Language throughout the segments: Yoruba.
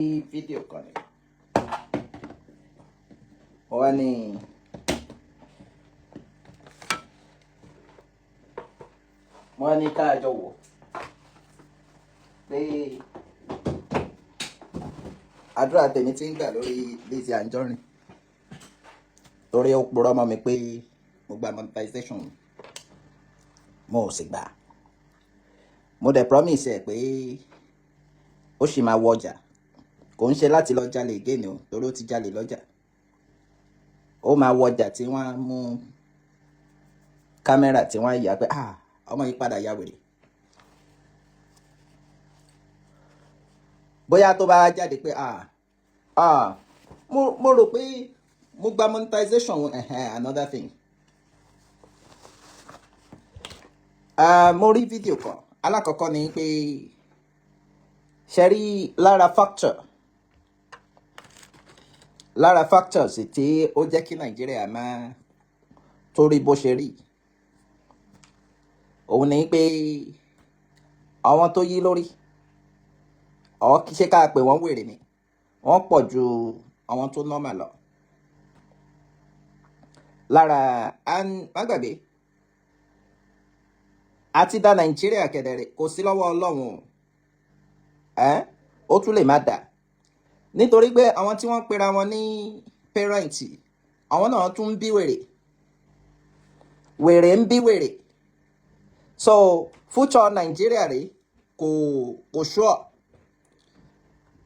Fídíò kan ni wọ́n ní ká jọ wò pé àdúrà tèmi ti ń gbà lórí Lizzy Ajonrin torí ó purọ́ mọ́ mi pé mo gba monetization mo ò sì gbà. Mo dẹ̀ promise ẹ̀ pé ó sì máa wọ ọjà, kò ń ṣe láti lọ jalè again o torí ó ti jalè lọ́jà. Ó máa wọ ọjà tí wọ́n á mú kámẹ́rà tí wọ́n á yà pé ọmọ yìí padà ya wèrè. Bóyá tó bá jáde pé mo rò pé mo gba monetization another thing. Mo rí fídíò kan, alákọ̀ọ́kọ́ ni pé ṣe rí lára factors tí ó jẹ́ kí Nàìjíríà máa torí bó ṣe rí òun ni pé àwọn tó yí lórí kì í ṣe ká pè wọ́n wèrè ni wọ́n pọ̀ ju àwọn tó normal lọ. Lára má gbàgbé àti dá Nàìjíríà kẹ̀dẹ̀rẹ̀ kò sí lọ́wọ́ Ọlọ́run ó tún lè má dà nítorí pé àwọn tí wọ́n pera wọn ní parent àwọn náà tún ń bí wèrè ń bí wèrè. So future Nàìjíríà rèé kò sure.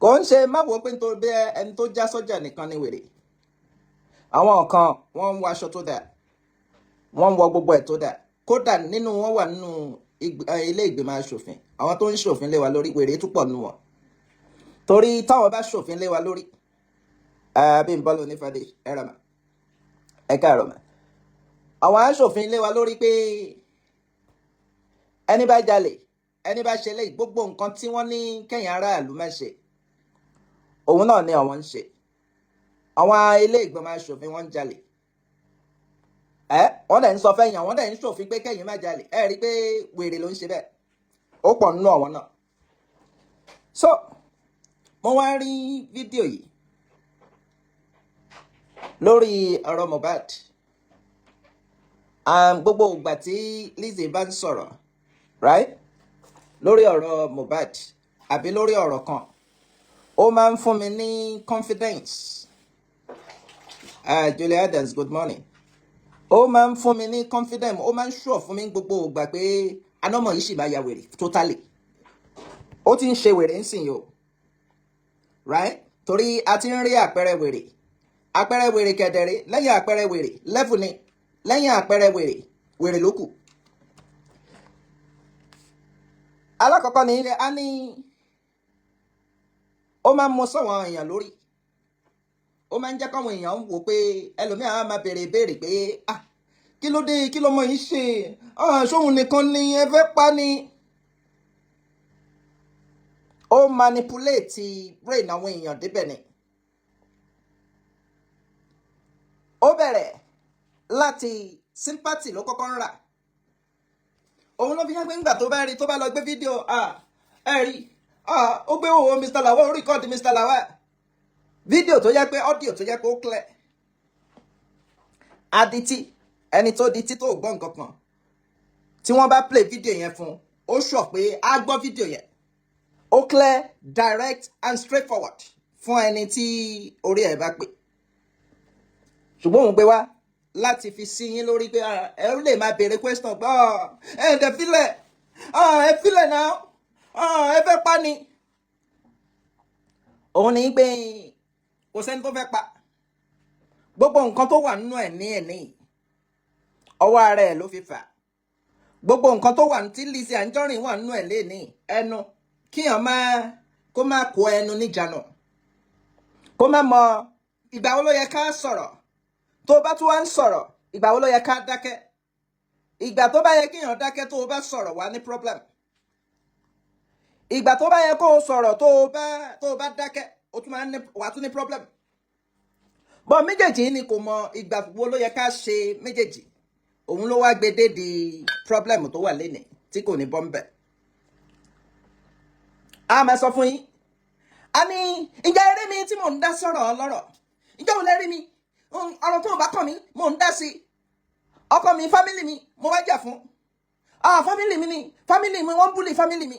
Kò ń ṣe má wò pé nítorí bí ẹni tó já sọ́jà nìkan ni wèrè. Àwọn kan wọ́n ń wọ aṣọ tó dà, wọ́n ń wọ gbogbo ẹ̀ tó dà, kódà nínú wọn wà nínú ilé ìgbìmọ̀ aṣòfin. Àwọn tó ń ṣòfin lé wa lórí wèrè tún pọ̀ nínú wọn. Torí táwọn bá ṣòfin lé wa lórí bí n bọ́ lóní fàdé ẹ káàárọ̀ mà, àwọn aṣòfin lé wa lórí pé ẹni bá jalè, ẹni bá ṣe léyìí, gbogbo nǹkan tí wọ́n ní kẹ́yìn aráàlú má ṣe òun náà ni àwọn ń ṣe. Àwọn ilé ìgbìmọ̀ aṣòfin wọ́n ń jalè, wọ́n dẹ̀ ń sọ fẹ́yìn, àwọn dẹ̀ ń ṣòfin pé kẹ́yìn má jalè. Ẹ rí i pé wèrè ló ń ṣe bẹ́ẹ̀, ó pọ̀ nínú àwọn náà. So mo wá rí fídíò yìí lórí ọ̀rọ̀ Mohbad. Gbogbo ìgbà tí Lizzy bá ń sọ̀rọ̀ right lórí ọ̀rọ̀ Mohbad àbí lórí ọ̀rọ̀ kan, ó máa ń fún mi ní confidence. Julia Adams, good morning. Ó máa ń fún mi ní confidence, ó máa ń sure fún mi gbogbo ìgbà pé anọ́mọ̀ yìí sì máa ya wèrè totally. Ó ti ń ṣe wèrè ń sìn yìí o right torí a ti ń rí àpẹẹrẹ wèrè kẹ̀dẹ̀rẹ̀ lẹ́yìn àpẹẹrẹ wèrè level ni, lẹ́yìn àpẹẹrẹ wèrè ló kù. Alákọ̀ọ́kọ́ ní ilé a ní ó máa ń mọ sọ́wọ́n èèyàn lórí, ó máa ń jẹ́ káwọn èèyàn wò pé ẹlòmíà á máa béèrè pé kí ló dé, kí lọmọ yìí ṣe, ṣóhun nìkan ni ẹ fẹ́ pa ni. Ó manipulate brain àwọn èèyàn débẹ̀ ni. Ó bẹ̀rẹ̀ láti sympathy ló kọ́kọ́ ń rà. Òun ló fi hàn pé nígbà tó bá rí tó bá lọ gbé fídíò ẹ rí ó gbé òwò Mr. Lawal, ó rìkọ́ọ̀dì Mr. Lawal, fídíò tó yẹ pé ọ́díò tó yẹ pé ó clear. Adití ẹni tó di tí tó gbọ́ nǹkan kan tí wọ́n bá play fídíò yẹn fún ó sọ pé á gbọ́ fídíò yẹn. Ó clear, direct and straightforward fún ẹni tí orí ẹ̀ bá pè. Ṣùgbọ́n òun gbé wá láti fi sí yín lórí pé ẹ lè máa béèrè question pé ẹ filẹ̀ náà ẹ fẹ́ pa ni. Òun ní pé kò sẹ́ni tó fẹ́ pa. Gbogbo nǹkan tó wà nínú ẹ̀ní ọwọ́ ara ẹ̀ ló fi fà. Gbogbo nǹkan tó wà tí Lizzy Ajonrin wà nínú ẹ̀ lẹ́ni ẹnu, kíyàn kó má kó ẹnu níjànú, kó má mọ ìgbà wo ló yẹ ká sọ̀rọ̀. Tó bá tún wá ń sọ̀rọ̀, ìgbà wo ló yẹ ká dákẹ́. Ìgbà tó bá yẹ kíyàn dákẹ́ tó bá sọ̀rọ̀ wá ní problem. Ìgbà tó bá yẹ kó sọ̀rọ̀ tó bá dákẹ́ wà tún ní problem. Bọ́ méjèèjì ni kò mọ ìgbà wo ló yẹ ká ṣe méjèèjì. Òun ló wá gbé dé di problem tó wà lénìí tí kò ní bọ́m̀bẹ̀. A máa sọ fún yín, Ani ìjà eré mi tí mò ń dá sọ̀rọ̀ ọlọ́rọ̀ ìjà ò lẹ́rí mi ọ̀rọ̀ tó bá kàn mí mò ń dá sí ọkọ mi fámìlì mi mo wá jà fún fámìlì mi ni fámìlì mi wọ́n búlì fámìlì mi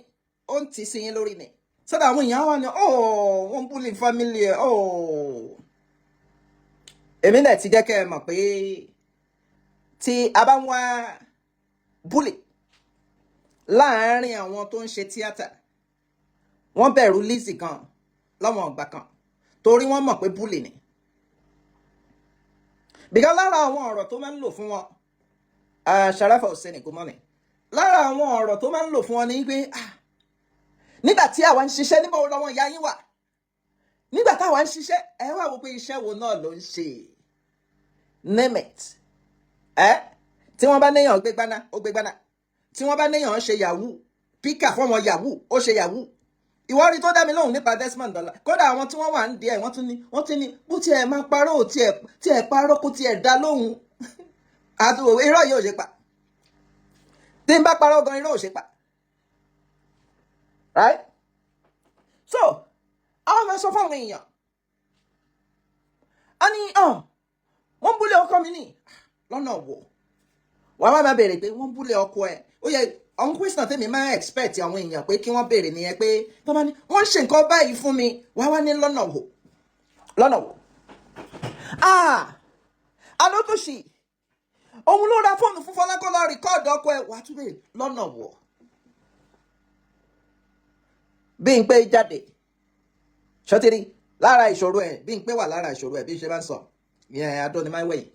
ó ń tì sí yín lórí ni sọ́dọ̀ àwọn èèyàn wà ní wọ́n búlì fámìlì ẹ̀ èmi náà ti jẹ́ kẹ́ ẹ mọ̀ pé tí a bá ń wá búlì láàárín àwọn tó ń ṣe tíátà wọ́n bẹ̀rù Lizzy gan lọ́wọ́n ọgbà kan torí wọ́n mọ̀ pé búlì ni bìkan lára àwọn ọ̀rọ̀ tó máa ń lò fún wọn Sharafa Hussein gomoni lára àwọn ọ̀rọ̀ tó máa ń lò fún wọn ni pé nígbà tí àwa ń ṣiṣẹ́ níbo lọ́wọ́ ìyá yín wà nígbà táwa ń ṣiṣẹ́ ẹ wá wò pé iṣẹ́ wo náà ló ń ṣe name it tí wọ́n bá néèyàn gbé gbaná ó gbé gbaná tí wọ́n bá néèyàn ṣe yahoo píkà fọ́mọ yahoo ó ṣe yahoo ìwọ rí tó dá mi lóhùn nípa Desmond Dollar kódà àwọn tí wọ́n wà ń díẹ̀ wọ́n tún ní bó tiẹ̀ máa parọ́ ò tiẹ̀ parọ́ kó tiẹ̀ dá lóhùn àdúgbò irọ́ yìí ò ṣe pa tí n bá parọ́ gan irọ́ ò ṣe pa right so àwọn máa sọ fún àwọn èèyàn a ní wọ́n ń búlẹ̀ ọkọ mi ní lọ́nà wò wàá wá máa béèrè pé wọ́n ń búlẹ̀ ọkọ ẹ̀ ó yẹ àwọn question tèmi máa expect àwọn èèyàn pé kí wọ́n béèrè nìyẹn pé tó bá ní wọ́n ń ṣe nǹkan báyìí fún mi wàá wá ní lọ́nà wò alótòṣì òun ló ra fóònù fún Fọlákọ́lá rìkọ́ọ̀dù ọkọ ẹ̀ wàá tún béèrè lọ́nà wò bí n pé jáde ṣọtiri lára ìṣòro ẹ̀ bí n pé wà lára ìṣòro ẹ̀ bí ṣe bá ń sọ yẹn adóni máa ń wẹ̀yìn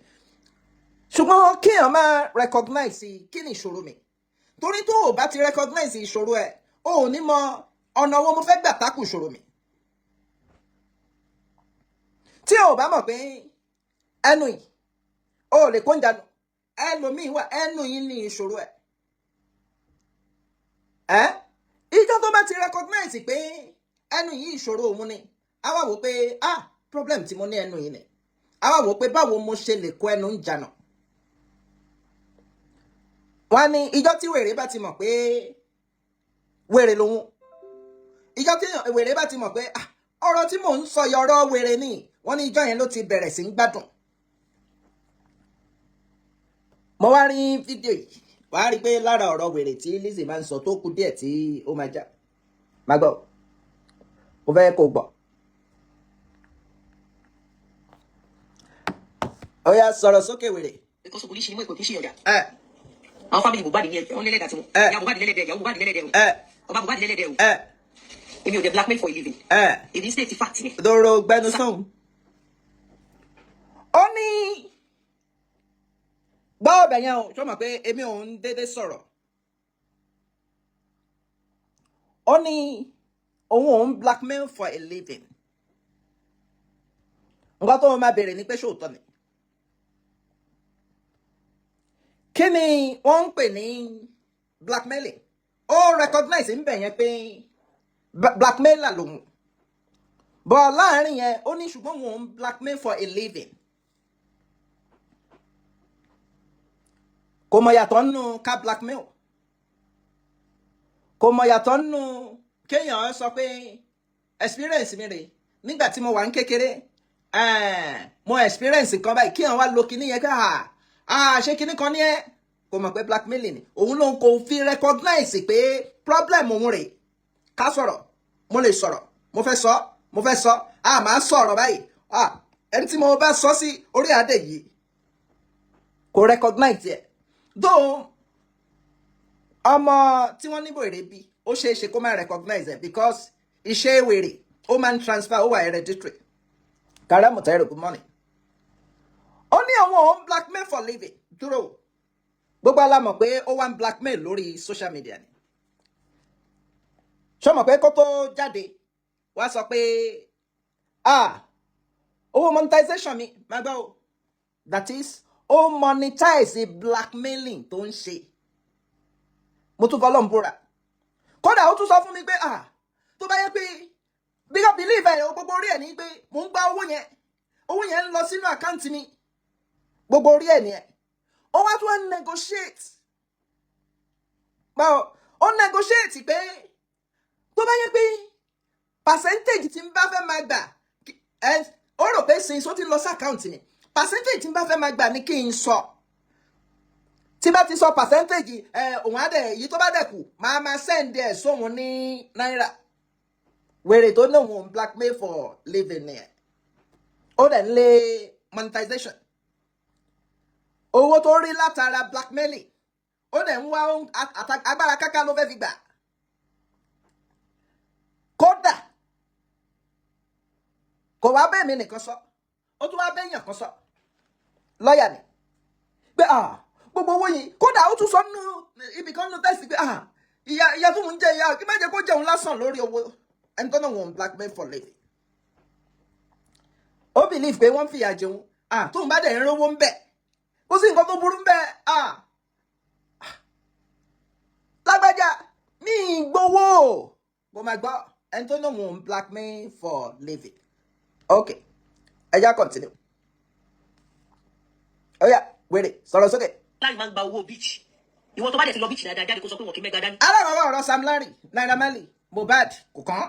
ṣùgbọ́n kéèyàn máa recognize kí ni ìṣòro mi torí tó o bá ti recognize ìṣòro ẹ̀ o ò ní mọ ọ̀nà wo mo fẹ́ gbà tákù ìṣòro mi tí o bá mọ̀ pé ẹnu yìí o lè kó ń dànù ẹlòmíì wà ẹnu yìí ní ìṣòro ẹ̀ ìjọ tó bá ti recognize pé ẹnu yìí ìṣòro òun ni a wá wò pé problem tí mo ní ẹnu yìí ni a wá wò pé báwo mo ṣe lè kó ẹnu ń jànà wọ́n ní ìjọ tí wèrè bá ti mọ̀ pé wèrè lòun ìjọ tí wèrè bá ti mọ̀ pé ọ̀rọ̀ tí mò ń sọ yọ ọ̀rọ̀ wèrè ni wọ́n ní ìjọ yẹn ló ti bẹ̀rẹ̀ sí ń gbádùn mo wá rí fídíò yìí wàá rí pé lára ọ̀rọ̀ wèrè tí Lizzy máa ń sọ tó kù díẹ̀ tí ó máa já má gbọ́ mo fẹ́ kó gbọ́ ó yá sọ̀rọ̀ sókè wèrè. Because police ni mo ko kisi oja. Àwọn family Mohbad ni wọ́n lele da ti mo. Ya Mohbad lele de, Mohbad lele de o. Ọba Mohbad lele de o. Èmi ò de blackmail for a living. Èmi state fact ni. Doro gbẹnu sọ̀hún. Ó ní gbọ́ ọbẹ̀ yẹn o ṣọ́ mọ̀ pé èmi ò ń dédé sọ̀rọ̀. Ó ní òun ò ń blackmail for a living. Nǹkan tó máa bèrè ni pé ṣóòótọ́ ni. Kí ni wọ́n ń pè ní blackmailing? Ó recognize ń bẹ̀ yẹn pé blackmailer lòun. Bọ̀ láàárín yẹn ó ní ṣùgbọ́n òun ń blackmail for a living. Kò mọ̀ yàtọ̀ nínú ká blackmail. Kò mọ̀ yàtọ̀ nínú kéèyàn sọ pé experience mi rè nígbà tí mo wà ń kékeré mo experience nǹkan báyìí kéèyàn wá lo kinní yẹn ká ṣé kinní kan ní ẹ kò mọ̀ pé blackmailing ni òun ló ń kó fi recognize pé problem òun rè ká sọ̀rọ̀ mo lè sọ̀rọ̀ mo fẹ́ sọ máa sọ̀rọ̀ báyìí ẹni tí mo bá sọ sí orí adé yìí kò recognize ẹ̀ though ọmọ tí wọ́n níbo èrè bí ó ṣeé ṣe kó má recognize ẹ̀ because iṣẹ́ wèrè ó máa ń transfer ó wà hereditary káràmù tẹ́rù good morning. Ó ní àwọn òun blackmail for living dúró gbogbo alámọ̀ pé ó wá ń blackmail lórí social media ni ṣé mọ̀ pé kó tó jáde wá sọ pé owó monetization mi máa gbọ́ o that is ó monetize blackmailing tó ń ṣe mo tún fọlọ́n búra kódà ó tún sọ fún mi pé tó bá yẹ pé big up believe ẹ̀ gbogbo orí ẹ̀ ní pé mò ń gba owó yẹn ń lọ sínú àkáǹtì mi gbogbo orí ẹ̀ nìyẹn ó wá tún wá negotiate báwo ó negotiate pé tó bá yẹ pé percentage tí n bá fẹ́ máa gbà ó rò pé sin so ti lọ sí account mi percentage tí n bá fẹ́ máa gbà ní kí n sọ tí bá ti sọ percentage òun á dẹ̀ èyí tó bá dẹ̀ kù máa send ẹ̀ sóhun ní náírà wèrè tó ní òun blackmail for living ni ẹ̀ ó dẹ̀ ń lé monetization owó tó rí látara blackmailing ó dẹ̀ ń wá agbára káká ló fẹ́ fi gbà kódà kò wá bẹ́ẹ̀ mi nìkan sọ ó tún wá bẹ́yàn kan sọ lọ́ọ̀yà ni pé gbogbo owó yìí kódà ó tún sọ nínú ibì kan nínú tẹ́sí pé ìyá tó ń jẹ ìyá kí má jẹ́ kó jẹun lásán lórí owó ẹni tó náà wọ́n blackmail for living ó believe pé wọ́n fìyà jẹun tóun bá dẹ̀ ń rówó ń bẹ̀ ó sì nǹkan tó burú ń bẹ̀ lágbájá mi gbowó bó máa gbọ́ ẹni tó náà wọ́n blackmail for living. Okay, ẹja continue. Oya, wèrè sọ̀rọ̀ sókè. láì máa ń gba owó beach ìwọ tó bá dẹ̀ ti lọ beach dáadáa jáde kó sọ pé wọn kì í mẹ́ga dání. alábàbà ọ̀rọ̀ Sam Larry Naira Marley Mohbad kò kàn.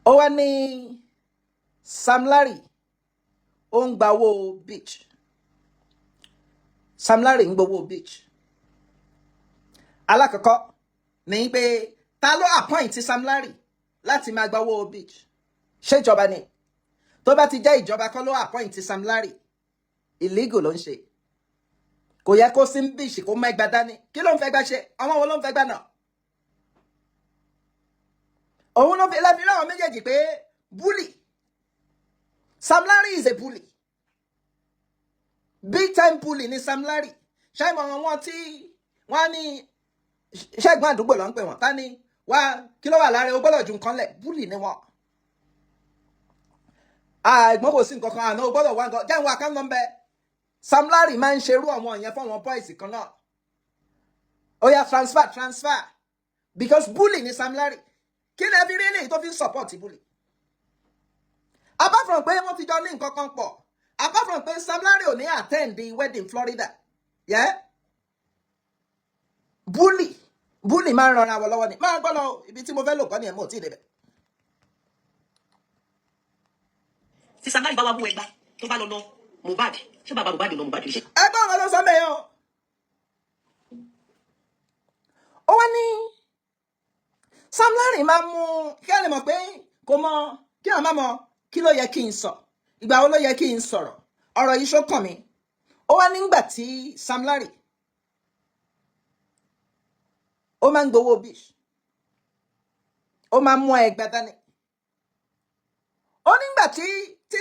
ó wá ní Sam Larry ó ń gba owó beach. Sam Larry ń gbowó beach. alákọ̀ọ́kọ́ ní pé ta ló appoint Sam Larry láti máa gba owó beach ṣé ìjọba ni tó bá ti jẹ́ ìjọba kọ́ ló appoint Sam Larry illegal ló ń ṣe kò yẹ kó sí beach kó mẹ́gbà dání kí ló ń fẹ́ gbà ṣe àwọn wo ló ń fẹ́ gbà náà òun ló fi láfi láwọn méjèèjì pé bully Sam Larry is a bully big time bully ni Sam Larry ṣé ìmọ̀ wọn tí wọ́n ní ṣẹ́gun àdúgbò ló ń pè wọ́n tá ní wá kí ló wà lára o gbọ́dọ̀ ju nǹkan lẹ̀ búlì ni wọ́n àìgbọ́n kò sí nǹkan kan àná o gbọ́dọ̀ wá nǹkan jẹ́ ìwọ̀n àkán nọ́mbẹ́ Sam Larry máa ń ṣerú àwọn ìyẹn fún àwọn boys kan náà ó yá transfer because bully ni Sam Larry kí ni ẹbí rí eléyìí tó fi ń support bully apart from pé wọ́n ti jọ ní nǹkan kan pọ̀ apart from pé Sam Larry ò ní attend the wedding Florida yeah? bully máa ń ran àwọn lọ́wọ́ ni máa gbọ́ lọ ibi tí mo fẹ́ lò kọ́ ni ẹ̀ mọ̀ tí ì débẹ̀. tí Sam Larry bá wá mú ẹgbà tó bá lọ lọ Mohbad ṣé bàbá Mohbad lọ Mohbad ṣe. ẹgbẹ́ ọ̀rọ̀ ló sọ bẹ́ẹ̀ o. ó wá ní Sam Larry máa mú kí ẹ lè mọ̀ pé kò mọ kí àwọn máa mọ kí ló yẹ kí n sọ ìgbà wo ló yẹ kí n sọ̀rọ̀ ọ̀rọ̀ yìí ṣó kàn mí. ó wá nígbà tí Sam Larry ó máa ń gbowó beach ó máa ń mú ẹgbẹ́ dání ó nígbà tí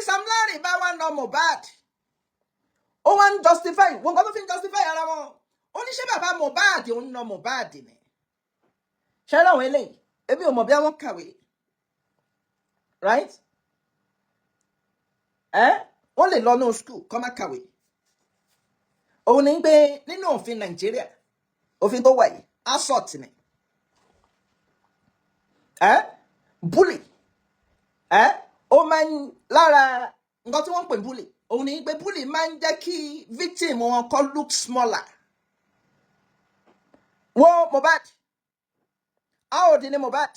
Sam Larry bá wá nà Mohbad ó wá ń justify wọn kọ́ tó fi ń justify ara wọn ó ní ṣé bàbá Mohbad òun nà Mohbad ni ṣé láwọn eléyìí ebi ò mọ̀ bí àwọn kàwé right wọ́n lè lọ ní school kọ́ má kàwé òun ní pé nínú òfin Nàìjíríà òfin tó wà yìí assault ni bully ó máa ń lára nǹkan tí wọ́n ń pè bully òun ni pé bully máa ń jẹ́ kí victim wọn kọ́ look smaller wo Mohbad how old ni Mohbad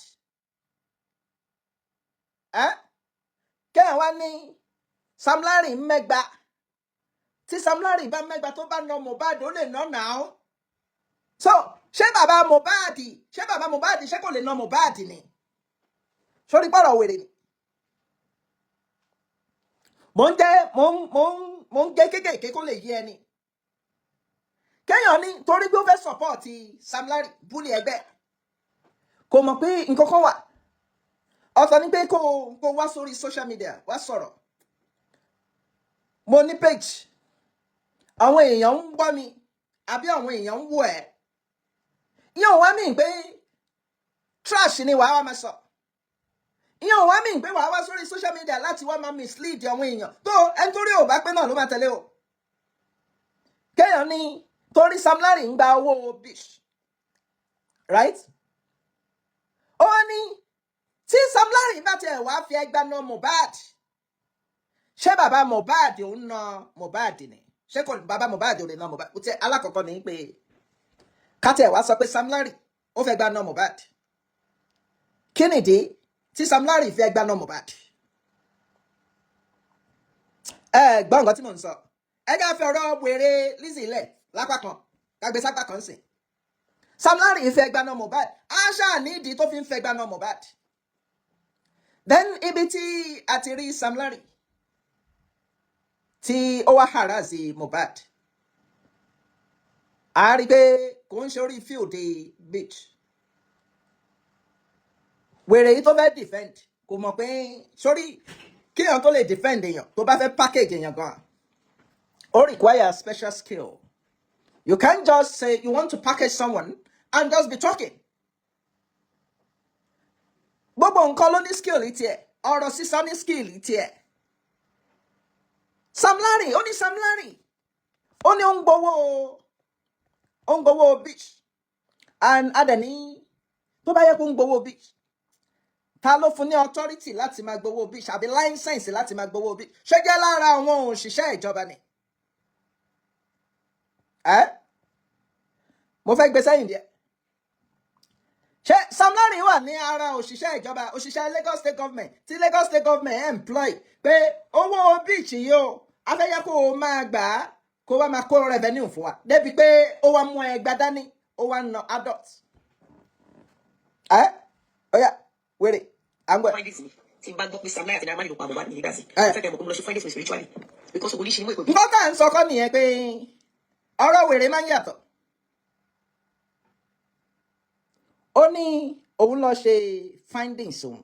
kẹ́hìn wá ní Sam Larry mẹ́gba tí Sam Larry bá mẹ́gba tó bá nà Mohbad ó lè nà náà so ṣé bàbá Mohbad ṣé kò lè nà Mohbad ni sórí pọ̀rọ̀ wèrè ni mo ń gé kékèké kó lè yé ẹni kéèyàn ní torí pé ó fẹ́ support Sam Larry bully ẹgbẹ́ kò mọ̀ pé nǹkan kan wà ọ̀tọ̀ ni pé kó wá sórí social media wá sọ̀rọ̀ mo ní page àwọn èèyàn ń gbọ́ mi àbí àwọn èèyàn ń wò ẹ́ ìyẹn ò wá mí pé trash ni wàá wá máa sọ ìyẹn ò wá mí pé wàá wá sórí social media láti wá máa mislead àwọn èèyàn tó ẹni torí ò bá pé náà ló máa tẹ̀lé o kéèyàn ní torí Sam Larry ń gba owó beach right ó wá ní tí Sam Larry bá tiẹ̀ wá fi ẹgbẹ́ náà Mohbad ṣé bàbá Mohbad òun na Mohbad ni ṣé kò bàbá Mohbad ò lè na Mohbad ó ti alákọ̀ọ́kọ́ ní pé kátẹ́ wá sọ pé Sam Larry ó fẹ́ gba na Mohbad kí nìdí tí Sam Larry fẹ́ gbaná Mohbad? Gbọ́ nǹkan tí mò ń sọ. Ẹ jẹ́ fi ọ̀rọ̀ wèrè Lizzy lẹ̀ lápá kan kágbé sápá kan sìn. Sam Larry fẹ́ gbaná Mohbad. Aṣá nídìí tó fi ń fẹ́ gbaná Mohbad. Then ibi tí a ti rí Sam Larry tí ó wá harass Mohbad, a rí pé kò ń ṣe orí field beach. Wèrè yìí tó fẹ́ defend kò mọ̀ pé sórí kí èèyàn tó lè defend èèyàn tó bá fẹ́ package èèyàn gan, ó require special skill. You can't just say you want to package someone and just be talking. Gbogbo nǹkan ló ní skill tiẹ̀, ọ̀rọ̀ sísọ ní skill tiẹ̀. Sam Larry, ó ní Sam Larry, ó ní ó ń gbowó beach, and adẹ̀ní tó bá yẹ kó ń gbowó beach, ta ló fún ní authority láti máa gbowó beach àbí license láti máa gbowó beach? Ṣé jẹ́ lára àwọn òṣìṣẹ́ ìjọba ni? Mo fẹ́ gbé sẹ́yìn díẹ̀. Ṣé Sam Larry wà ní ara òṣìṣẹ́ ìjọba, òṣìṣẹ́ Lagos State Government tí Lagos State Government employ pé owó beach yìí o, a fẹ́ yẹ kó o máa gbà á kó wá máa kó revenue fún wa débi pé ó wá mú ẹgbàá dání ó wá na adult? Oya wèrè àgbẹ̀. Tí n bá gbọ́ pé Sam Larry àti Naira Marley ló pa Mohbad ní Legacy, mo fẹ́ kẹ́ mọ̀ pé mo lọ ṣe findings spiritually because ogun ní ṣe ní ìwé ìpè. Nǹkan tá à ń sọ kọ́ nìyẹn pé ọ̀rọ̀ wèrè máa ń yàtọ̀. Ó ní òun lọ ṣe findings òun,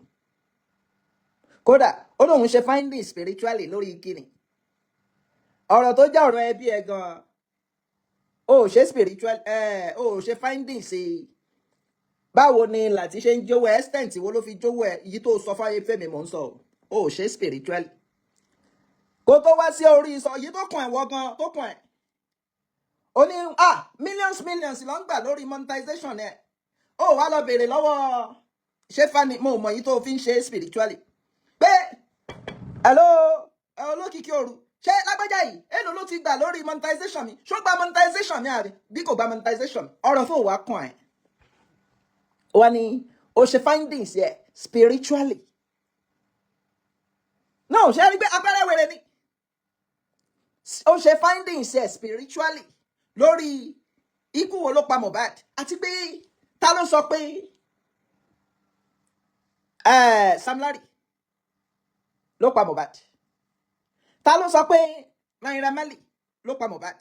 kódà ó lóun ṣe findings spiritually lórí kíni. Ọ̀rọ̀ tó jẹ́ ọ̀rọ̀ ẹbí ẹ gan, ó ṣe spiritual, ó ṣe findings báwo ni láti ṣe ń jówó extent wo ló fi jówó ẹ, èyí tó sọ fáyé fẹ́mi mò ń sọ, ó ṣe spiritually. Kó tó wá sí orí sọ èyí tó kàn ẹ̀wọ̀ gan tó kàn ẹ̀, ó ní millions ló ń gbà lórí monetization ẹ̀. Ó wá lọ bèrè lọ́wọ́ ṣé fani mo mọ̀ yìí tó fi ń ṣe spiritually pé hello olókìkí òru, ṣé lágbájá yìí èlò ló ti gbà lórí monetization mi? Ṣó gba monetization mi àbí bí kò gba monetization? Ọ̀rọ̀ fún òwà kan ẹ̀. Ó wá ní ó ṣe findings yẹ spiritually. No, ṣe rí pé abẹ́rẹ́ wèrè ni. Ó ṣe findings yẹ spiritually lórí ikú wo ló pa Mohbad àti pé ta ló sọ pé Sam Larry ló pa Mohbad? Ta ló sọ pé Naira Marley ló pa Mohbad?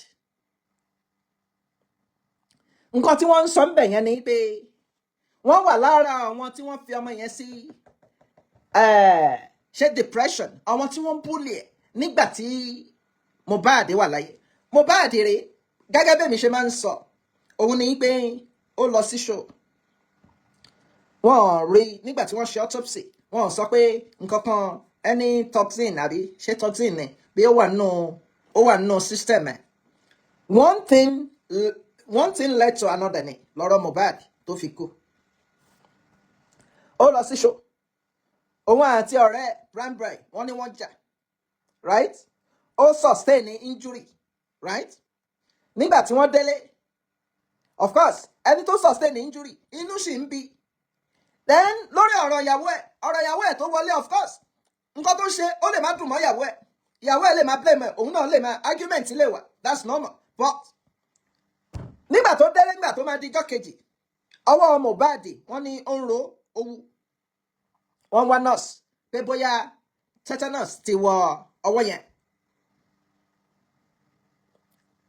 Nǹkan tí wọ́n ń sọ ń bẹ̀ yẹn ni pé wọ́n wà lára àwọn tí wọ́n fi ọmọ yẹn sí ṣe depression, àwọn tí wọ́n ń bully ẹ̀ nígbà tí Mohbad wà láyé. Mohbad rèé gẹ́gẹ́ bẹ́ẹ̀ mi ṣe máa ń sọ, òun ni pé ó lọ sí show, wọ́n rí nígbà tí wọ́n ṣe autopsy, wọ́n sọ pé nǹkan kan any toxin àbí ṣé toxin ni bí ó wà nínú system ẹ̀. One thing led to another ni lọ́rọ̀ Mohbad tó fi kú. Ó lọ sí show, òun àti ọ̀rẹ́ Brambray wọ́n ní wọ́n jà, right? Ó sustain injury, right? Nígbà tí wọ́n délé, of course ẹni tó sustain injury inú sì ń bí. Then lórí ọ̀rọ̀ ìyàwó ẹ̀ tó wọlé, of course nǹkan tó ṣe ó lè má dùn mọ́ ìyàwó ẹ̀ lè má blame ẹ̀, òun náà lè má argument lè wà, that's normal. But nígbà tó délé, nígbà tó máa di ijọ́ kejì, ọwọ́ Mohbad wọ́n ní ó ń ro owú, wọ́n wá nurse pé bóyá tetanus ti wọ ọwọ́ yẹn.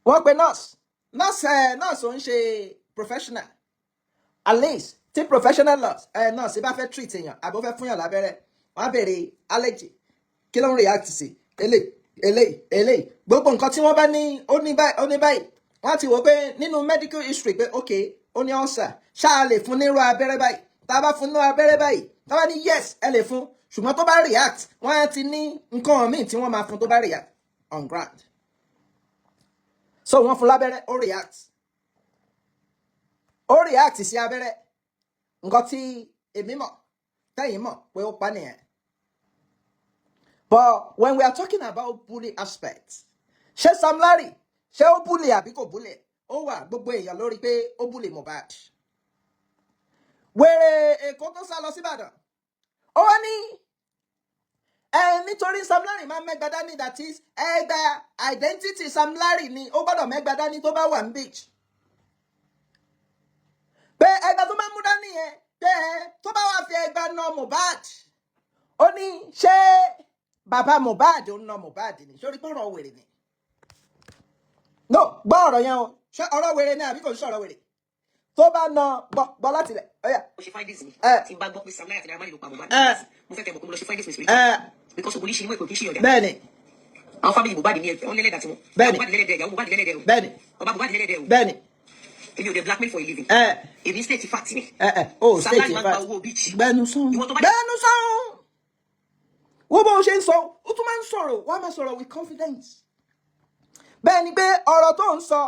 Wọ́n pe nurse ò ń ṣe professional. At least tí professional nurse bá fẹ́ treat èèyàn àbí ó fẹ́ fún yàn lábẹ́rẹ́, wọ́n á béèrè allergy, kí ló ń react sí, eléyìí gbogbo nǹkan tí wọ́n bá ní ó ní báyìí, wọ́n á ti wò pé nínú medical history pé ok ó ní ulcer, ṣáà lè fún nírú abẹ́rẹ́ báyìí, tá a bá fún nírú abẹ́rẹ́ báyìí, tá a bá ní yes ẹ lè fún, ṣùgbọ́n tó bá react wọ́n á ti ní nǹkan míì tí wọ́n máa fún tó bá react on ground. So wọ́n fún lábẹ́rẹ́, ó react sí abẹ́rẹ́, nǹkan tí èmi mọ̀ tẹ́yìn mọ̀ pé ó pa nìyẹn. But when we are talking about bully aspect, ṣé Sam Larry ṣé ó bully àbí kò bully? Ó wà gbogbo èèyàn lórí pé ó bully Mohbad. wèrè Èkó tó sá lọ sí Ìbàdàn ó wá ní nítorí Sam Larry máa mẹ́gbàá dání, that is ẹgbà identity Sam Larry ni ó gbọ́dọ̀ mẹ́gbàá dání tó bá wà ní beach. Pé ẹgbà tó máa mú dání yẹn pé tó bá wà fi ẹgbà na Mohbad, ó ní ṣé bàbá Mohbad ó na Mohbad ni, sórí pé ọ̀rọ̀ wèrè ni. No, gbọ́ ọ̀rọ̀ yẹn o, ṣé ọ̀rọ̀ wèrè ni àbí kò ṣe ọ̀rọ̀ wèrè? Tó bá na gbọ́ láti lẹ̀ ọ̀yà. Mo ṣe find this mi tí n bá gbọ́ pé Sam Larry àti Naira Marley ló pa Mohbad, mo fẹ́ kẹ́ mọ̀ pé mo lọ ṣe find this mi spiritual because ògbólí ṣe ni wọ́n èkó kí ṣe ọ̀dà. Bẹ́ẹ̀ni. Àwọn family Mohbad ní ẹ̀fẹ̀ wọ́n lẹ́lẹ́dà tí wọ́n. Bẹ́ẹ̀ni. Mohbad lẹ́lẹ́dẹ̀ ìyàwó Mohbad lẹ́lẹ́dẹ̀ o. Bẹ́ẹ̀ni. Ọba Mohbad lẹ́lẹ́dẹ̀ o. Bẹ́ẹ̀ni. Èmi ò dé blackmail for a living. Èmi state fact ni. Oh, Sam state Larry máa ń gba fact. owó beach. Gbẹ́nu sán. Gbẹ́nu sán. Wo bó ṣe ń sọ, ó tún máa ń sọ̀rọ̀, wọ́n á máa sọ̀rọ̀ with confidence. Bẹ́ẹ̀ ni pé ọ̀rọ̀ tó ń sọ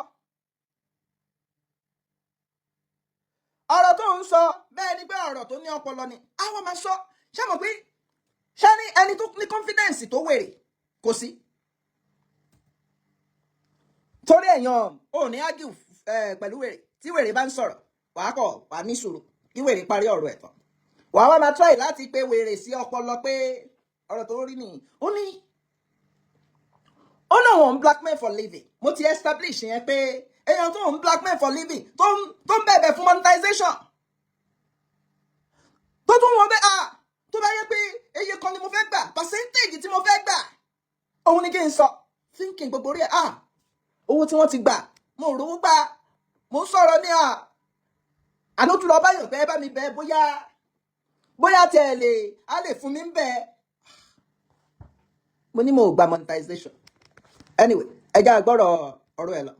bẹ́ẹ̀ ni pé ọ̀rọ̀ tó ní ọpọlọ ni àwọn máa sọ. Ṣé mọ̀ pé ṣé ní ẹni tó ní confidence tó wèrè kò sí? Torí èèyàn ò ní argue pẹ̀lú wèrè, tí wèrè bá ń sọ̀rọ̀ wàá kọ̀ wà ní sùúrù kí wèrè parí ọ̀rọ̀ ẹ̀ tán. Wàá wá máa try láti pé wèrè sí ọpọlọ pé ọ̀rọ̀ tó rí nìyí. Ó náà wọ́n ń blackmail for living. Mo ti establish yẹn pé èèyàn tó ń blackmail for living tó ń bẹ̀bẹ̀ fún monetization. Tó tún wọ́n bẹ́ tó bá yẹ pé eye kan ni mo fẹ́ gbà, percentage tí mo fẹ́ gbà, òun ni kí n sọ. Thinking gbogbo rí ẹ̀ owó tí wọ́n ti gbà, mo rówó gbà, mo sọ̀rọ̀ ní àlótú lọ báyọ̀ pé ẹ bá mi bẹ̀ bóyá tẹ̀ á lè fún mi ń bẹ̀. Mo ní mo gba monetization. Anyway, ẹ já gbọ́rọ̀ ọ̀rọ̀ ẹ̀ lọ.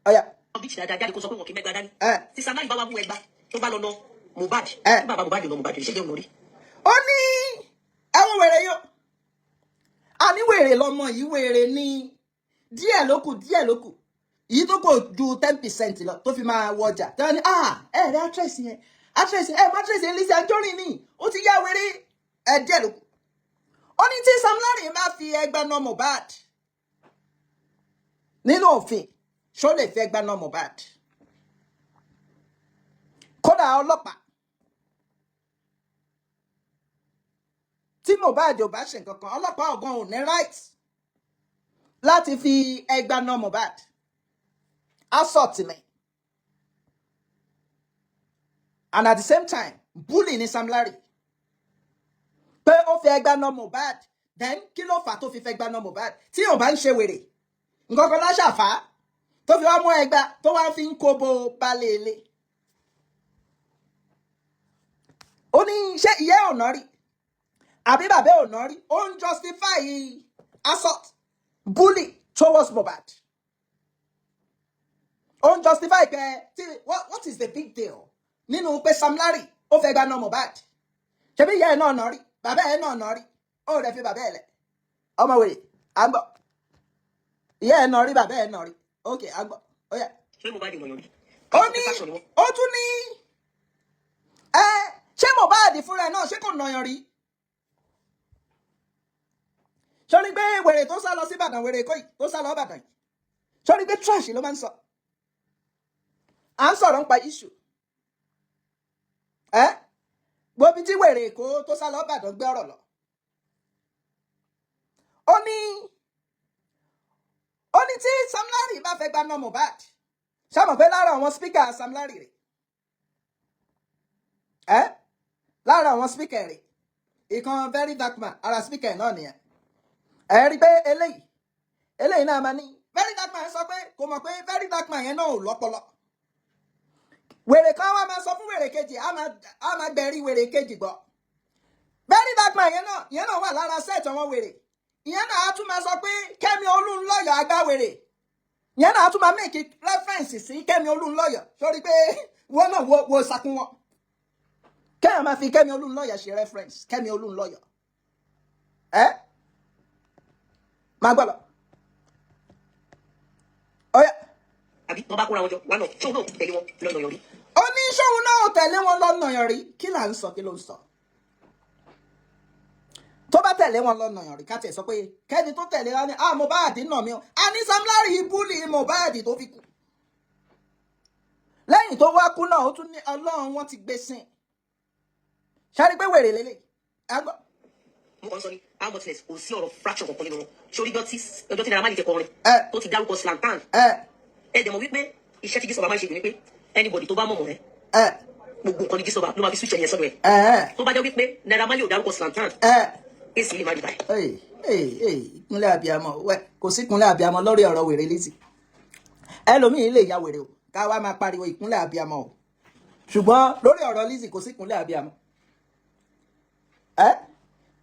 Ọ̀yà. Beach dáadáa jáde kó sọ pé wọn kì í mẹ́gbàá dání. Tí Sam Larry bá wá mú ẹgbàá tó bá lọ lọ Mohbad. Bàbá Mohbad lọ Mohbad ṣe jẹ́ òun rí. Ó ní ẹ̀wọ̀n wèrè yó. Àní wèrè lọmọ yìí, wèrè ní díẹ̀ ló kù. Èyí tó kò ju 10% lọ tó fi máa wọ ọjà. Tẹ́wọ́n ní ẹ̀rẹ́ actress yẹn yẹn Lizzy Ajonrin ni ó ti yá wèrè díẹ̀ ló kù. Ó ní tí Sam Larry máa fi ẹgbàá na Mohbad nínú òfin ṣó lè fi ẹgbàá na Mohbad. Kódà ọlọ́pàá tí Mohbad ò bá ṣe nǹkan kan, ọlọ́pàá ọ̀gán ò ní right láti fi ẹgbàá na Mohbad. Assault ni. And at the same time bully ni Sam Larry. Pé ó fi ẹgbàá na Mohbad, then kí ló fà tó fi fẹ́ ẹgbàá na Mohbad tí ò bá ń ṣe wèrè nǹkan kan láṣàfà tó fi wá mú ẹgbàá tó wá fi ń kóbo balẹ̀ ilé. Ó ní ṣé ìyá ò ná rí àbí bàbá ò ná rí, ó ń justify assault bully towards Mohbad. Ó ń justify pé what is the big deal nínú pé Sam Larry ó fẹ́ ẹgbàá na Mohbad. Ṣebí ìyá ẹ̀ náà ná rí, bàbá ẹ̀ náà ná rí, ó rẹ̀ fi bàbá ẹ̀ lẹ̀. Ọmọ wèrè à ń gbọ́. Ìyá ẹ̀ náà rí, bàbá ẹ̀ náà rí. Ok, à ń gbọ́. Ó yá. Ṣé Mohbad lọ yọrí? Ó tún ní ṣé Mohbad fúnra ẹ̀ náà ṣé kò nàyàn rí? Ṣó ní pé wèrè tó sá lọ sí Ìbàdàn, wèrè Èkó yìí tó sá lọ Ìbàdàn yìí, ṣó ní pé trash ló máa ń sọ? À ń sọ̀rọ̀ nípa issue. Gbóbi tí wèrè Èkó tó sá lọ Ìbàdàn gbé ọ̀rọ̀ lọ. Ó ní tí Sam Larry bá fẹ́ gba ná Mohbad, ṣàmọ̀ pé lára àwọn speaker Sam Larry rẹ̀. Lára àwọn speaker rẹ̀, ìkan very dark man, ara speaker náà nìyẹn. Ẹ rí pé eléyìí náà máa ní very dark man sọ pé kò mọ̀ pé very dark man yẹn náà ò lọ́pọlọ. Wèrè kan wá máa sọ fún wèrè kejì, á máa gbẹ̀rí wèrè kejì gbọ́. Very dark man yẹn náà wà lára set àwọn wèrè. Ìyẹn náà á tún máa sọ pé Kẹ́mi Olúnlọ́yọ̀ agbáwèrè. Ìyẹn náà á tún máa make reference sí Kẹ́mi Olúnlọ́yọ̀. Sórí pé wọ́n náà wo sakun wọn. Kẹ́mi máa fi Kẹ́mi Olúnlọ́yọ̀ ṣe reference. Kẹ́mi Olúnlọ́yọ̀. Máa gbọ́ lọ. Ọ̀yá. Àbí wọ́n bá kóra wọn jọ, wà náà, ṣóun náà tẹ̀lé wọn lọ́nà yọrí. Ó ní ṣóun náà tẹ̀lé wọn lọ́nà yọrí. Kí là ń sọ, kí ló ń sọ? Tó bá tẹ̀lé wọn lọ́nà yọrí, ká tẹ̀ sọ pé kẹ́ni tó tẹ̀lé wọn ni Mohbad nà mí o. A ní Sam Larry bully Mohbad tó fi kú. Lẹ́yìn lẹ́yìn tó wá kú náà ó tún ní Ọlọ́run wọn ti gbé sìn ṣáà rí pé wèrè lélẹ̀ àgbọ̀. mo kàn sọ ni almotless kò sí ọ̀rọ̀ fraction kankan nínú wọn sórí ọjọ́ tí Naira Marley ti kọrin tó ti dárúkọ slantan ẹ dẹ̀ mọ̀ wípé iṣẹ́ tí Jísọba máa ń ṣe ni wípé anybody tó bá mọ̀ mọ̀ rẹ gbogbo nǹkan ni Jísọba ló máa fi switch ẹ̀yẹ sọ́dọ̀ ẹ̀ tó bá jẹ́ wípé Naira Marley ò dárúkọ slantan èsì lè má rí báyìí. ìkúnlẹ̀ abiyamọ kò sí ìkúnlẹ̀ abiyamọ lórí ọ̀rọ̀ wèrè Lizzy ẹlòmíín lè ya wèrè o ká wá máa pariwo ìkúnlẹ̀ abiyamọ o ṣùgbọ́n lórí ọ̀rọ̀ Lizzy kò sí ìkúnlẹ̀ abiyamọ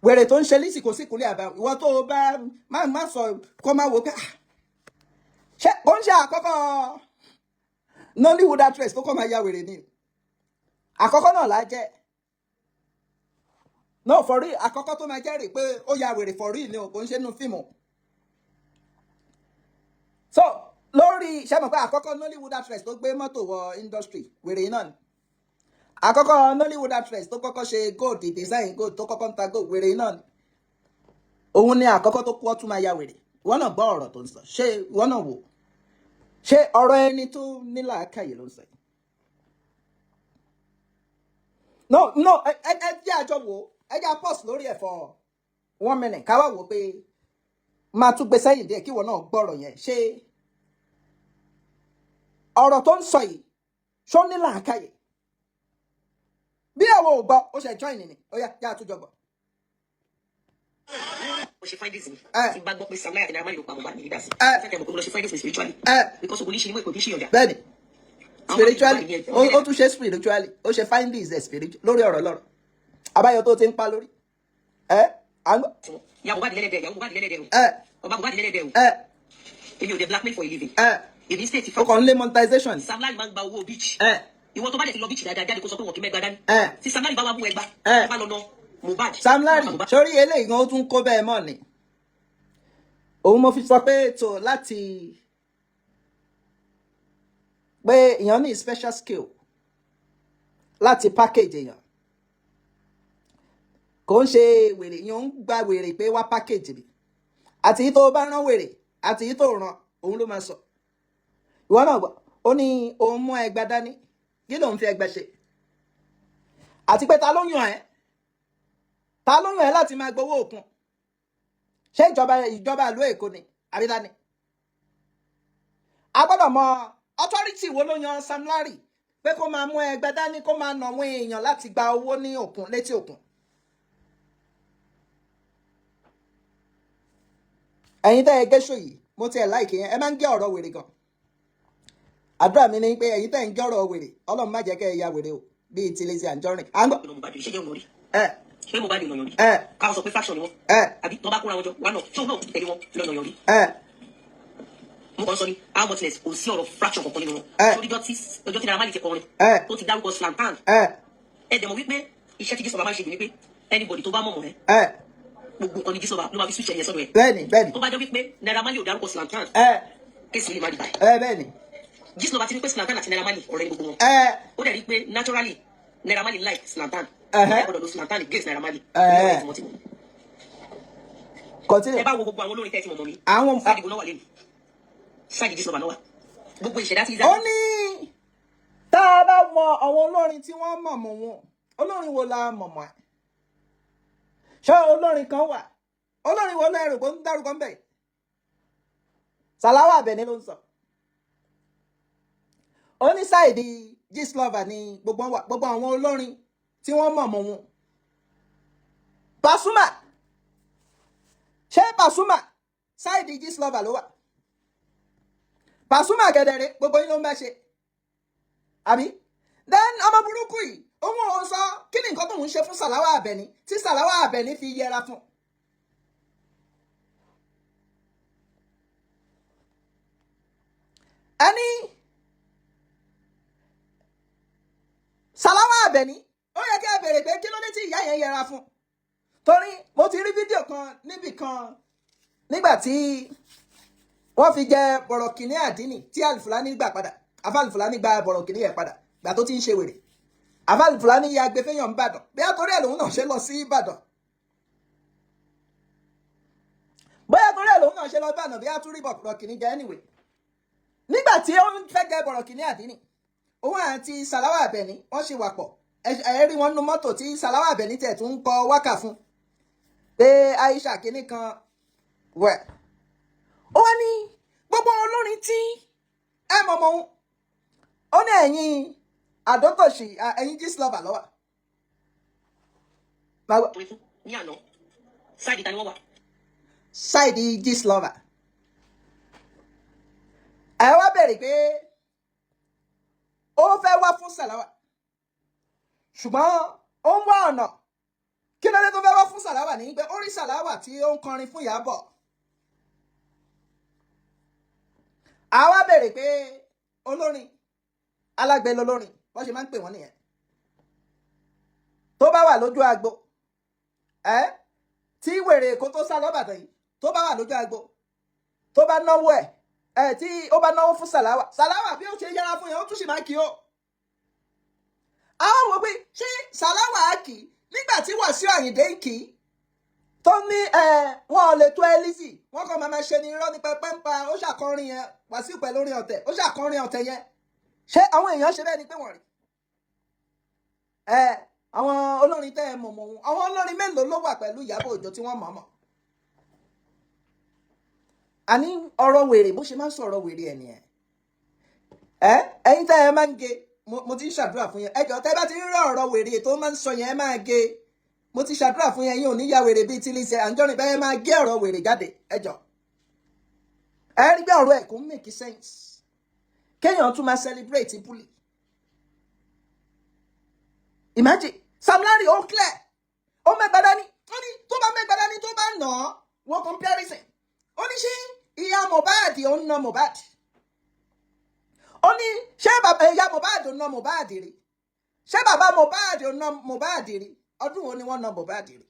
wèrè tó ń ṣe Lizzy kò sí ìkúnlẹ̀ abiyamọ ìwọ tó o bá má sọ kó má wo pé ṣé kò ń ṣe àkọ́kọ́ Nollywood actress tó kọ́ máa ya wèrè ni àkọ́kọ́ náà la jẹ́ no for real àkọ́kọ́ tó máa jẹ́ rè pé ó ya wèrè for real ni o kò ń ṣe nínú fíìmù so lórí ṣe mọ̀ pé àkọ́kọ́ Nollywood actress tó gbé mọ́tò wọ industry wèrè náà ni àkọ́kọ́ Nollywood actress tó kọ́kọ́ ṣe gold design gold tó kọ́kọ́ ń ta gold wèrè náà ni òun ni àkọ́kọ́ tó kú ọtún máa ya wèrè ìwọ náà gbọ́ ọ̀rọ̀ tó ń sọ ṣé ìwọ náà wò ṣé ọ̀rọ̀ ẹni tó nílà káyè ló ń sọ yìí no ẹ jẹ́ àjọ wò ẹ jẹ́ pause lórí ẹ̀ for 1 minute ká wá wò pé máa tún gbé sẹ́yìn díẹ̀ kí ìwọ náà gbọ́rọ̀ yẹn ṣé ọ̀rọ̀ tó ń sọ yìí ṣó nílà káyè bí àwọn ò gbọ́ ó ṣe join ni ó yá àtúnjọ gbọ́. mo ṣe findings mi tí bá gbọ́ pé Sam Larry àti Naira Marley ló pa Mohbad ní leader sí ṣáàkì àmọ́ pé mo lọ ṣe findings mi spiritually because ogun ní ṣe ni mo èkó kí ṣe ọjà. bẹ́ẹ̀ni spiritually ó tún ṣe spiritually ó ṣe findings ẹ̀ spiritual lórí ọ̀rọ̀ lọ́rọ̀ àbáyọ tó ti ń pa lórí à ń gbọ́. ìyá Mohbad lẹ́lẹ́dẹ̀ o ọba Mohbad lẹ́lẹ́dẹ̀ o èmi ò dé blackmail for a living èmi state ó kàn ń lé monetization. Sam Larry máa ń gba owó beach ìwọ tó bá dẹ̀ ti lọ beach dáadáa jáde kó sọ pé wọ́n kì í mẹ́gbàá dání tí Sam Larry bá wá mú ẹgbàá bá lọ Mohbad. Sam Larry sórí eléyìí gan ó tún kó bẹ́ẹ̀ mọ́ ni òun mo fi sọ pé tó láti pé èèyàn ní special skill láti package èèyàn kò ń ṣe wèrè èèyàn ń gba wèrè pé wá package mi àti yìí tó bá rán wèrè àti yìí tó rán òun ló máa sọ ìwọ náà gbọ́ ó ní òun mú ẹgbà dání kí lòun fi ẹgbà ṣe àti pé ta ló yàn ẹ́ láti máa gbowó òkun ṣé ìjọba ìlú Èkó ni àbídá ni a gbọ́dọ̀ mọ authority wo ló yan Sam Larry pé kó máa mú ẹgbẹ́ dání kó máa nà àwọn èèyàn láti gba owó ní òkun létí òkun. ẹ̀yin tẹ́ ẹ gẹ́ṣọ yìí mo tiẹ̀ láìkì yẹn ẹ máa ń gé ọ̀rọ̀ wèrè gan àdúrà mi ni pé ẹ̀yin tẹ́ ẹ ń gé ọ̀rọ̀ wèrè Ọlọ́run má jẹ́ kẹ́ ẹ ya wèrè o bíi ti Lizzy Ajonrin. ṣé Mohbad lọ́yàn rí káwọn sọ pé faction ni wọ́n àbí tó bá kóra wọn jọ wà náà tí òun náà tẹ̀lé wọn lọ́yàn rí. mo kàn sọ ni almotless kò sí ọ̀rọ̀ fraction kankan nínú wọn sórí ọjọ́ tí Naira Marley ti kọrin tó ti dárúkọ slantan ẹ dẹ̀ mọ̀ wípé iṣẹ́ tí Jísọba máa ń ṣe ni wípé anybody tó bá mọ̀ mọ̀ rẹ gbogbo nǹkan ni Jísọba ló máa fi switch ẹ̀yẹ sọ́dọ̀ ẹ̀. bẹ́ẹ̀ni tó bá jẹ́ wípé Naira Marley ò dárúkọ slantan kéèsì lè má rí báyìí. bẹ́ẹ̀ni Jísọba ti ní pé slantan àti Naira Marley ọ̀rẹ́ ni gbogbo wọn ó dẹ̀ rí pé naturally Naira Marley like slantan ọ̀dọ̀ ló slantan against Naira Marley ẹ bá wo gbogbo àwọn olórin tẹ́tí mọ̀mọ́ mi sáàdì gbóná wà lẹ́nu sáàdì Jísọba náà wà gbogbo ìṣẹ̀dá tí ó ní tá a bá mọ àwọn olórin tí wọ́n mọ̀ mọ̀ wọn olórin wo la mọ̀ mọ̀ ẹ́ ṣé olórin kan wà olórin wo lẹ́rù kó ń dárúkọ ń bẹ̀ Sàláwà Àbẹ̀ní ló ń sọ ó ní sáìdì Gistlover ni gbogbo àwọn olórin tí wọ́n mọ̀ mọ̀ wọn Pasuma ṣé Pasuma sáìdì Gistlover ló wà Pasuma gẹ̀dẹ̀rẹ̀ gbogbo yín ló ń bá ṣe àbí then ọmọ burúkú yìí òun ò sọ kí ni nǹkan tó ń ṣe fún Sàláwà Àbẹ̀ní tí Sàláwà Àbẹ̀ní fi yẹra fún. ẹni Sàláwà Àbẹ̀ní ó yẹ kí ẹ bèrè pé kí ló dé tí ìyá yẹn yẹra fún torí mo ti rí fídíò kan níbì kan nígbà tí wọ́n fi jẹ bọ̀rọ̀kìnní àdínì tí Alifulani gbà padà Alifulani gba bọ̀rọ̀kìnní yẹn padà gbà tó ti ń ṣe wèrè Alifulani ya gbé fẹ́yàn Ìbàdàn bí àtọ́rí ẹ̀ lòun náà ṣe lọ sí Ìbàdàn bóyá torí ẹ̀ lòun náà ṣe lọ Ìbàdàn bí àtúrí bọ̀rọ̀kìnní jẹ anyway nígbà tí ó ń fẹ́ jẹ bọ̀rọ̀kìnní àdínì òun àti Sàláwà Àbẹ̀ní wọ́n ṣì wà pọ̀ ẹ rí wọn nínú mọ́tò tí Sàláwà Àbẹ̀ní tẹ̀ tún ń kọ wákà fún pé Aisha kìíní kan wẹ̀ ó wá ní gbogbo olórin tí ẹ mọ̀mọ́ ó ní ẹ̀yin àdótòṣì ẹ̀yin Gistlover lọ́wọ́. ní àná ṣáìdì ta ni wọ́n wà. ṣáìdì Gistlover ẹ wá bẹ̀rẹ̀ pé ó fẹ́ wá fún Sàláwà ṣùgbọ́n ó ń wá ọ̀nà kí ló dé tó fẹ́ wá fún Sàláwà ní pé ó rí Sàláwà tí ó ń kọrin fún Ìyábọ̀. àwa bẹ̀rẹ̀ pé olórin alágbèlè olórin wọ́n ṣe máa ń pè wọ́n nìyẹn tó bá wà lójú agbo tí wèrè èkó tó sá lọ́bàdàn yìí tó bá wà lójú agbo tó bá náwó tí ó bá náwó fún Sàláwà bí ó ṣe yára fún yẹn ó tún sì máa kí ó. àwọn wò pé ṣé Sàláwà á kì í nígbà tí Wàsíù Àyìndé ń kì í tó ní wọn ò lè tó Lizzy wọn kàn máa ṣe ní irọ́ ní pẹpẹ ń pa ó ṣàkọrin yẹn Wàsíù pẹ̀lú orin ọ̀tẹ̀ ó ṣàkọrin ọ̀tẹ̀ yẹn ṣé àwọn èèyàn ṣe bẹ́ẹ̀ ni pé wọ́n rí àwọn olórin tẹ́ ẹ mọ̀mọ́ wọn àwọn olórin mélòó ló wà pẹ̀lú Ìyábọ̀ Òjó tí wọ́n mọ̀ọ́mọ̀. àní ọ̀rọ̀ wèrè bó ṣe máa ń sọ̀rọ̀ wèrè ẹ̀ nìyẹn ẹ̀yin tẹ́ ẹ máa ń ge mo ti ń ṣàdúrà fún yẹn ẹjọ́ tẹ́ bá ti ń rí ọ̀rọ̀ wèrè tó máa ń sọ yẹn ẹ máa ge mo ti ṣàdúrà fún yẹn yín ò ní ya wèrè bíi ti Lizzy Ajonrin bẹ́ẹ̀ máa gé ọ̀rọ̀ wèrè jáde ẹjọ́ ẹ rí bí ọ̀rọ̀ ẹ̀ kò ń make sense kéèyàn tún máa celebrate bully. Imagine Sam Larry ó clear ó mẹ́gbàá dání ó ní tó bá mẹ́gbàá dání tó bá nà án wọ́n comparison ó ní ṣé ìyá Mohbad ó ń na Mohbad ó ní ṣé bàbá ìyá Mohbad ó ń na Mohbad rí ṣé bàbá Mohbad ó ń na Mohbad rí ọdún wo ni wọ́n na Mohbad rí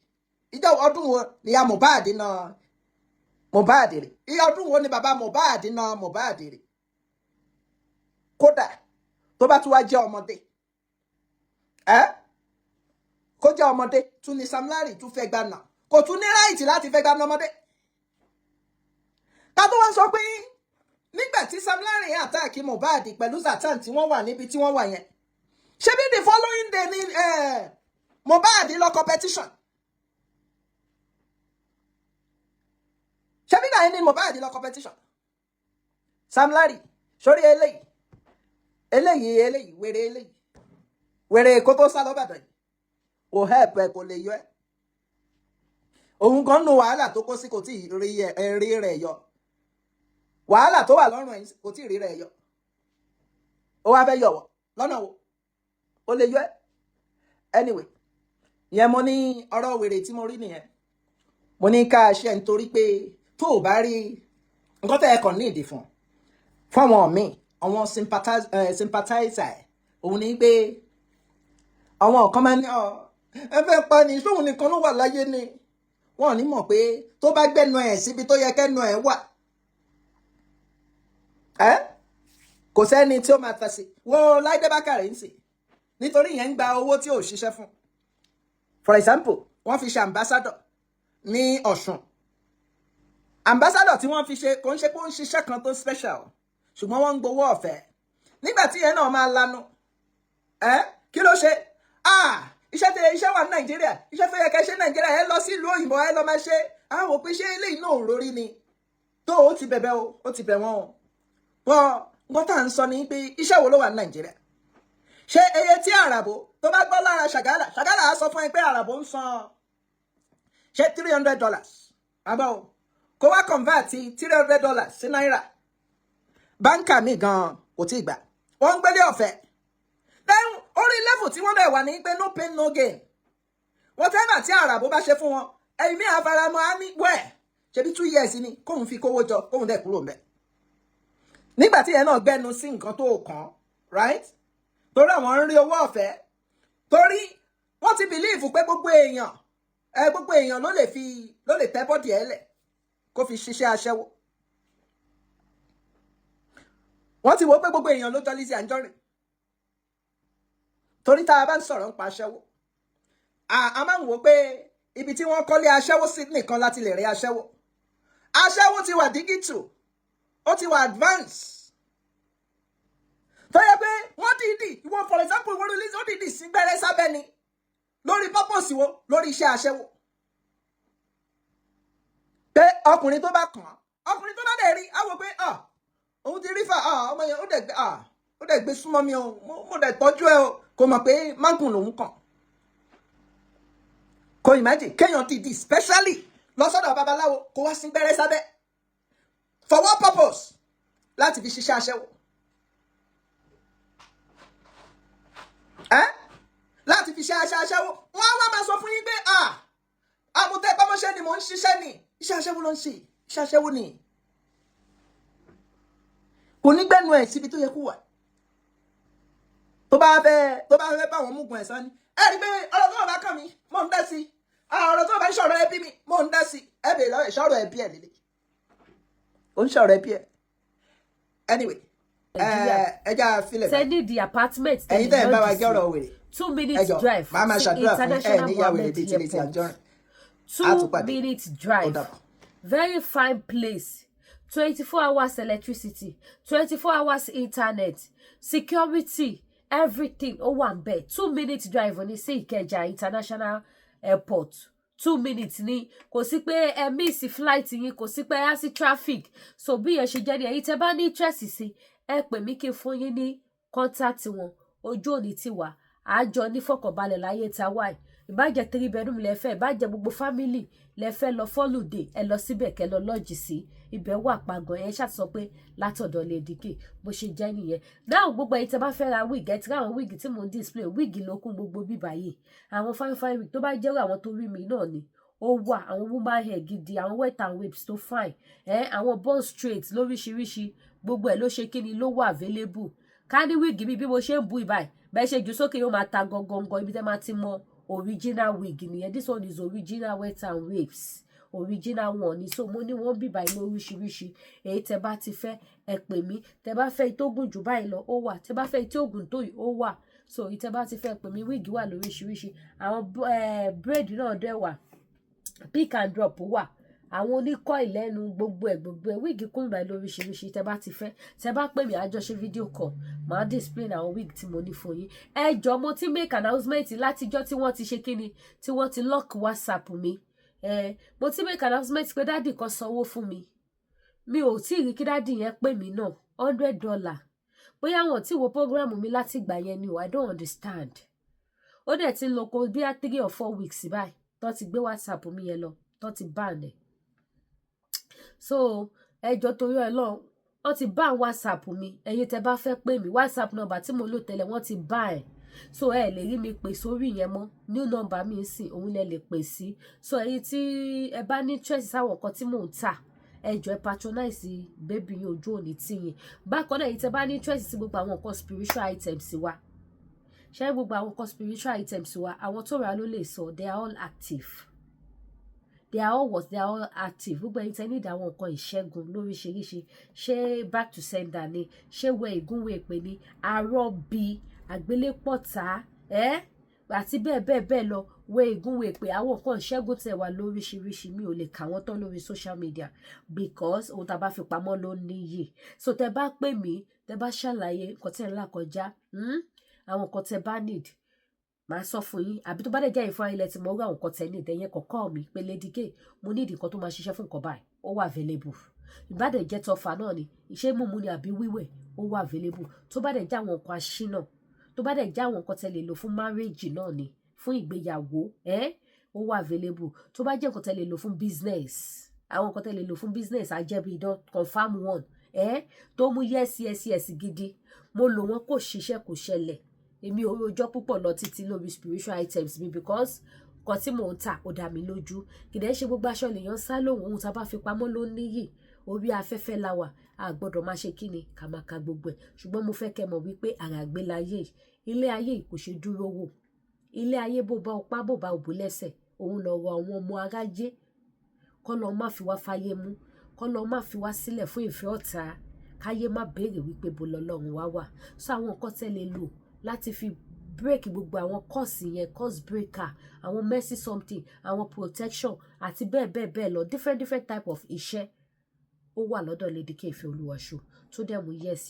ìjọ ọdún wo ni ìyá Mohbad na Mohbad rí ìyá ọdún wo ni bàbá Mohbad na Mohbad rí kódà tó bá tún wá jẹ́ ọmọdé kó jẹ́ ọmọdé tún ní Sam Larry tún fẹ́ gbà náà kò tún ní ráìtì láti fẹ́ gbà náà ọmọdé. ká tó wá sọ pé nígbà tí Sam Larry àtàkì Mohbad pẹ̀lú Zlatan tí wọ́n wà níbi tí wọ́n wà yẹn ṣebí the following day ní Mohbad lọ competition ṣebí náà ní Mohbad lọ competition Sam Larry sórí eléyìí wèrè kó tó sá lọ́bàdàn yìí kò help ẹ kò lè yọ ẹ òun kan nu wàhálà tó kó sí kò tí ì rí rẹ̀ yọ wàhálà tó wà lọ́rùn ẹ̀ kò tí ì rí rẹ̀ yọ ó wá fẹ́ yọ̀wọ̀ lọ́nà wo ó lè yọ ẹ anyway ìyẹn mo ní ọ̀rọ̀ wèrè tí mo rí nìyẹn mo ní ká ṣe nítorí pé tó o bá rí nǹkan tẹ́ ẹ kàn ní ìdí fún àwọn míì àwọn sympathizer òun ní pé àwọn kan máa ní ẹ fẹ́ pa ni sóhun nìkan ló wà láyé ni wọn ò ní mọ̀ pé tó bá gbẹ́nu ẹ̀ síbi tó yẹ kẹ́nu ẹ̀ wà kò sẹ́ni tí ó máa tà sí wọ́n Láìdé Bákàrè ń sè nítorí yẹn ń gba owó tí ò ṣiṣẹ́ fún for example wọ́n fi ṣe ambassador ní Ọ̀ṣun ambassador tí wọ́n fi ṣe kò ń ṣe pé ó ń ṣiṣẹ́ kan tó special ṣùgbọ́n wọ́n ń gbowó ọ̀fẹ́ nígbà tí yẹn náà máa lanu kí ló ṣe iṣẹ́ wà ní Nàìjíríà iṣẹ́ fẹ́ yẹ kẹ́ ṣe Nàìjíríà ẹ lọ sí ìlú òyìnbó ẹ lọ máa ṣe àwọn òpin ṣé eléyìí náà ò rórí ni tó o ti bẹ̀bẹ̀ o ó ti bẹ̀ wọ́n o wọ́n tá à ń sọ ní pé iṣẹ́ wo ló wà ní Nàìjíríà ṣé eye tí àràbò tó bá gbọ́ lára Ṣàgálà á sọ fún ẹ pé àràbò ń san ṣe $300 àbọ̀ o kó wá convert $300 sí náírà báńkà mi gan kò tí ì gbà wọ́n ń gbélé ọ̀fẹ́ then orí level tí wọ́n bẹ̀ wà ní pé no pain no gain whatever tí àràbò bá ṣe fún wọn ẹ̀yìn mi àfaramọ́ á ní wẹ̀ ṣebí 2 years ni kóun fi kówó jọ kóun dẹ̀ kúrò ńbẹ̀ nígbà tí ẹ̀ náà gbẹ́nu sí nǹkan tó kàn right torí àwọn ń rí owó ọ̀fẹ́ torí wọ́n ti believe pé gbogbo èèyàn ló lè tẹ́ bọ́dì ẹ̀ lẹ̀ kó fi ṣiṣẹ́ aṣẹ́wó wọ́n ti wò pé gbogbo èèyàn ló jọ Lizzy Ajonrin torí tá a bá ń sọ̀rọ̀ nípa aṣẹ́wó a máa ń wò pé ibi tí wọ́n kọ́lé aṣẹ́wó sí nìkan láti lè rí aṣẹ́wó ti wà digital ó ti wà advance tó yẹ pé wọ́n dìídì ìwọ for example ìwọ Lizzy ó dìídì sí gbẹ́rẹ́ sábẹ́ ni lórí purpose wo lórí iṣẹ́ aṣẹ́wó pé ọkùnrin tó bá kàn ọkùnrin tó bá dẹ̀ rí á wò pé òun ti rí fà ọmọ yẹn ó dẹ̀ gbé súnmọ́ mi o mo dẹ̀ tọ́jú ẹ o kò mọ̀ pé mágùn lòun kàn kò imagine kéèyàn ti di specially lọ́sọ̀dọ̀ babaláwo kó wá sí gbẹ́rẹ́ sábẹ́ for what purpose láti fi ṣiṣẹ́ aṣẹ́wó láti fi ṣe aṣẹ́wó wọ́n á wá máa sọ fún yín pé àmọ̀tẹ́ pamọ́ṣẹ́ ni mò ń ṣiṣẹ́ ni iṣẹ́ aṣẹ́wó ló ń ṣe iṣẹ́ aṣẹ́wó ni kò ní gbẹ́nu ẹ̀ síbi tó yẹ kó wà tó bá fẹ́ bá wọn múgun ẹ̀sán ni ẹ rí pé ọ̀rọ̀ tó bá kàn mí mò ń dá sí ọ̀rọ̀ tó bá ń ṣọ̀rọ̀ ẹbí mi mò ń dá sí ẹ bèèrè lọ́wọ́ ìṣọ̀rọ̀ ẹbí ẹ̀ lélẹ̀ ó ń ṣọ̀rọ̀ ẹbí ẹ̀ anyway ẹja filẹ̀ sẹ́ni di apartment ẹ̀yin tẹ́ ẹ̀ bá wa jẹ́ ọ̀rọ̀ wèrè 2 minutes drive máa máa ṣàdúrà fún ẹ̀ níyàwó ẹ̀ létí létí Ajonrin 2 minutes drive very fine place 24 hours electricity 24 hours internet security everything ó wà ńbẹ̀ 2 minutes drive ní sí Ìkẹjà international airport 2 minutes ní kò sí pé ẹ miss flight yín kò sí pé ẹ sí traffic so bí yẹn ṣe jẹ́ ní ẹ̀yin tẹ́ bá ní interest sí ẹ pè mí kí n fún yín ní contact wọn ojú òní ti wà àjọ ní fọkànbalẹ̀ láyé ta wáì ìbàjẹ́ 3 bedroom lẹ́fẹ́ ìbàjẹ́ gbogbo family lẹ́fẹ́ lọ fọ́lùdé ẹ lọ síbẹ̀ kẹ́ lọ lọ́ọ̀jì sí ibẹ̀ wà pàgàn ẹ ṣàtúnṣọ pé látọ̀dọ̀ Lady K bó ṣe jẹ́ nìyẹn náà gbogbo ẹ̀yin tẹ́ bá fẹ́ ra wig ẹ ti ráwọn wig tí mò ń display wig lókun gbogbo bíbá yìí àwọn fine wig tó bá jẹ́rọ àwọn tó rí mi náà ni ó wà àwọn woman hair gidi àwọn wet and waves tó fine àwọn bun straight lóríṣiríṣi gbogbo ẹ̀ ló ṣe kíni ló wà available ká ní wig mi bí mo ṣe ń bu ìbáyìí bẹ́ẹ̀ ṣe jù sókè yóò máa ta gangan ibi tẹ́ máa ti mọ original wig nìyẹn this one is original wet and waves original one ni so mo ní wọ́n bí báyìí lóríṣiríṣi èyí tẹ́ bá ti fẹ́ ẹ pè mí tẹ́ bá fẹ́ ìtógùn jù báyìí lọ ó wà tẹ́ bá fẹ́ ìtógùn tó yìí ó wà so èyí tẹ́ bá ti fẹ́ pè mí wig wà lóríṣiríṣi àwọn braid náà dẹ̀ wà pick and drop wà àwọn oníkọ́ ìlẹ́nu gbogbo ẹ̀ wig kún báyìí lóríṣiríṣi tẹ́ bá ti fẹ́ tẹ́ bá pè mí àjọṣe fídíò call màá display àwọn wig tí mo ní fún yín ẹ jọ̀ọ́ mo ti make announcement látijọ́ tí wọ́n ti ṣe kíni tí wọ́n ti lock WhatsApp mi mo ti make announcement pé dáàdì kan sanwó fún mi ò tí ì rí kí dáàdì yẹn pè mí náà $100 bóyá wọn tí wo program mi láti ìgbà yẹn ni o I don't understand ó dẹ̀ ti ń lọ kó bí i 3 or 4 weeks báyìí tó ti gbé WhatsApp mi yẹn lọ tó ti ban ẹ̀ so ẹjọ́ torí Ọlọ́run wọ́n ti ban WhatsApp mi ẹ̀yin tẹ́ bá fẹ́ pè mí WhatsApp number tí mo lò tẹ́lẹ̀ wọ́n ti ban ẹ̀ so ẹ lè rí mi pè sórí yẹn mọ́ new number mi sì òun lẹ lè pè sí so ẹ̀yin tí ẹ bá ní interest sáwọn nǹkan tí mò ń tà ẹ jọ̀ọ́ ẹ patronize baby yín ojú òní tìyìn bákan náà ẹ̀yin tẹ́ bá ní interest sí gbogbo àwọn nǹkan spiritual items wa ṣé gbogbo àwọn nǹkan spiritual items wa àwọn tó rà ló lè sọ they are all active they are all active gbogbo ẹ̀yin tẹ́ ní ìdáwọn nǹkan ìṣẹ́gun lóríṣiríṣi ṣé back to sender ni ṣé wẹ ìgúnwé èpè ni arọ́bí àgbélépọ̀tà àti bẹ́ẹ̀ lọ wẹ ìgúnwé èpè àwọn nǹkan ìṣẹ́gun tẹ̀ wá lóríṣiríṣi mi ò lè kà wọ́n tán lórí social media because ohun tá a bá fi pamọ́ ló níyì so tẹ́ bá pè mí tẹ́ bá ṣàlàyé nǹkan tẹ́ ń là kọjá àwọn nǹkan tẹ́ bá need màá sọ fún yín àbí tó bá dẹ̀ jẹ́ ìfúnra ilẹ̀ tí mo rí àwọn nǹkan tẹ̀ ní ìdẹ́yẹn kọ̀ọ̀kan mi pé Lady K mo need nǹkan tó máa ṣiṣẹ́ fún nǹkan báyìí ó wà available ìbá dẹ̀ jẹ́ tọfà náà ni ìṣe mímu ni àbí wíwẹ̀ ó wà available tó bá dẹ̀ jẹ́ àwọn nǹkan aṣínà tó bá dẹ̀ jẹ́ àwọn nǹkan tẹ́ lè lò fún marriage náà ni fún ìgbéyàwó ó wà available tó bá jẹ́ nǹkan tẹ́ lè lò fún business àwọn nǹkan tẹ́ lè lò fún business àjẹbí idán confirm one tó mú yes gidi mo lò wọ́n kò ṣiṣẹ́ kò ṣẹlẹ̀ èmi ò rojọ́ púpọ̀ lọ títí lórí spiritual items mi because nǹkan tí mò ń tà ó dá mi lójú kìdẹ́ ṣe gbogbo aṣọ lèèyàn sá lóhùn ohun tá a bá fi pamọ́ ló níyì orí afẹ́fẹ́ la wà a gbọ́dọ̀ máa ṣe kíni ká máa ka gbogbo ẹ̀ ṣùgbọ́n mo fẹ́ kẹ́ mọ̀ wípé àràgbé láyé ilé ayé kò ṣe dúró wò ilé ayé bó bá ọpá bó bá òbú lẹ́sẹ̀ òun lọ́rọ̀ àwọn ọmọ aráyé kọ́ lọ má fi wá fáyé mú kọ́ lọ má fi wá sílẹ̀ fún ìfẹ́ ọ̀tá káyé má béèrè wípé bo lọ́lọ́run wá wà so àwọn nǹkan tẹ́ lè lò láti fi break gbogbo àwọn course yẹn course breaker àwọn mercy something àwọn protection àti bẹ́ẹ̀ lọ different type of iṣẹ́ ó wà lọ́dọ̀ Lady K Ìfẹ́ Olúwaṣọ tó dẹ̀ mú yes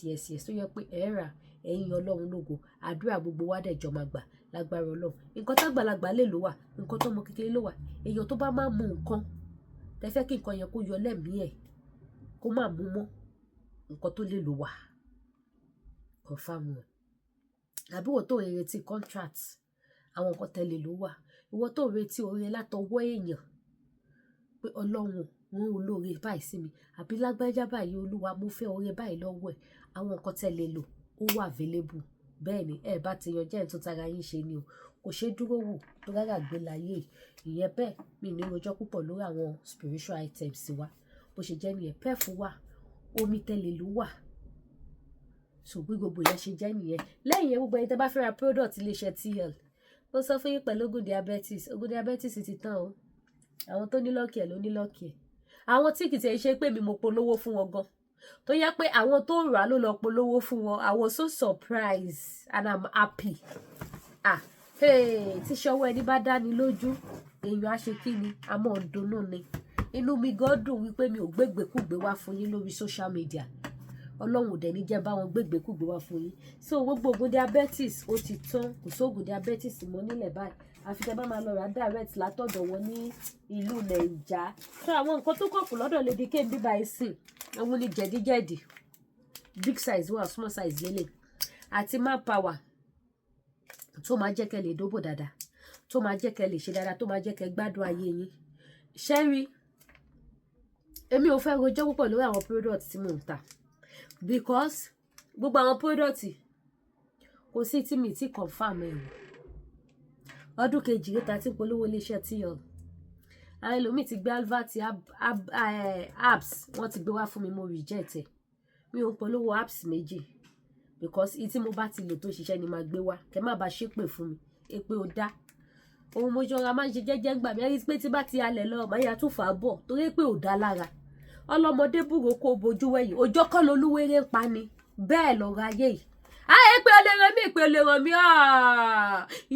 tó yẹ pé ẹ rà ẹ̀yin Ọlọ́run lógo àdúrà gbogbo wa dẹ̀ jọ máa gbà lágbára Ọlọ́run nǹkan tágbàlagbà lè ló wà nǹkan tọ́mọ kékeré ló wà èèyàn tó bá máa mú nǹkan tẹ́ fẹ́ kí nǹkan yẹn kó yọ lẹ́mìí ẹ̀ kó má mú mọ́ nǹkan tó lè ló wà confam ẹ̀ àbí wọ́n tó ń retí contract àwọn nǹkan tẹ́lẹ̀ ló wà ìwọ tó ń retí oore látọwọ́ èèyàn pé Ọlọ́run wọn ò lóore báyìí sí mi àbí lágbájá báyìí Olúwa mo fẹ́ oore báyìí lọ́wọ́ ẹ̀ àwọn nǹkan tẹ́lẹ̀ lò ó wà available bẹ́ẹ̀ ni ẹ bá ti yan jẹ́ ẹ̀ tó tara yín ṣe ni o kò ṣe dúró wò tó rárá gbé láyé ìyẹn bẹ́ẹ̀ mi ní rojọ́ púpọ̀ lórí àwọn spiritual items wa bó ṣe jẹ́ nìyẹn pẹ́ẹ̀fù wà omi tẹ́lẹ̀ ló wà so bí gbogbo yẹn ṣe jẹ́ nìyẹn lẹ́yìn yẹn gbogbo ẹni tẹ́ bá fẹ́ ra product iléeṣẹ́ TL ó sọ fún yín pẹ̀lú ogun diabetes ti tán o àwọn tó ní lọ́ọ̀kì ẹ̀ ló ní lọ́ọ̀kì ẹ̀ àwọn tí kìí ṣe pé mi mo polówó fún wọn gan tó yẹ pé àwọn tó rà ló lọ polówó fún wọn I was so surprised and I'm happy tí ṣọwọ́ ẹni bá dáni lójú èèyàn á ṣe kí ni àmọ́ ọ̀dùnnú ni inú mi gan dùn wípé mi ò gbégbékúgbé wá fún yín lórí social media Ọlọ́run ò dẹ̀ ní jẹ́ bá wọn gbégbékúgbé wá fún yín so gbogbo oògùn diabetes ó ti tán kò sóògùn diabetes mọ́ nílẹ̀ báyìí àfi tẹ́ bá máa lọ rà direct látọ̀dọ̀ wọn ní ìlú Nàìjà so àwọn nǹkan tó kọ̀kù lọ́dọ̀ lè di kéńbí báyìí sìn òun ni jẹ̀díjẹ̀dì big size wà small size lélẹ̀ àti manpower tó máa jẹ́ kẹ́ lè dóbò dáadáa tó máa jẹ́ kẹ́ lè ṣe dáadáa tó máa jẹ́ kẹ́ gbádùn ayé yín ṣẹ́rí èmi ò fẹ́ rojọ́ púpọ̀ lórí àwọn product tí mò ń tà because gbogbo àwọn product kò sí tí mi ti confirm ẹ̀ ọdún kejì níta tí polówó iléeṣẹ́ TL àwọn ẹlòmíì ti gbé alvat apps wọ́n ti gbé wá fún mi mo reject ẹ̀ mi ò polówó apps méjì because ìtí mo bá ti lò tó ṣiṣẹ́ ni máa gbé wá kẹ́ má bàa ṣépè fún mi èpè ò dá ohun mo jọra máa ń ṣe jẹ́jẹ́ gbà mí rí pé tí bá ti alẹ̀ lọ màá yà tún fà á bọ̀ torí pé ò dá lára ọlọ́mọdé búrò kó bojú wẹ̀yìn ọjọ́ kọ́ lolúwéré ń pa ni bẹ́ẹ̀ lọ́rọ̀ ayé yìí pé o lè ràn mí pé o lè ràn mí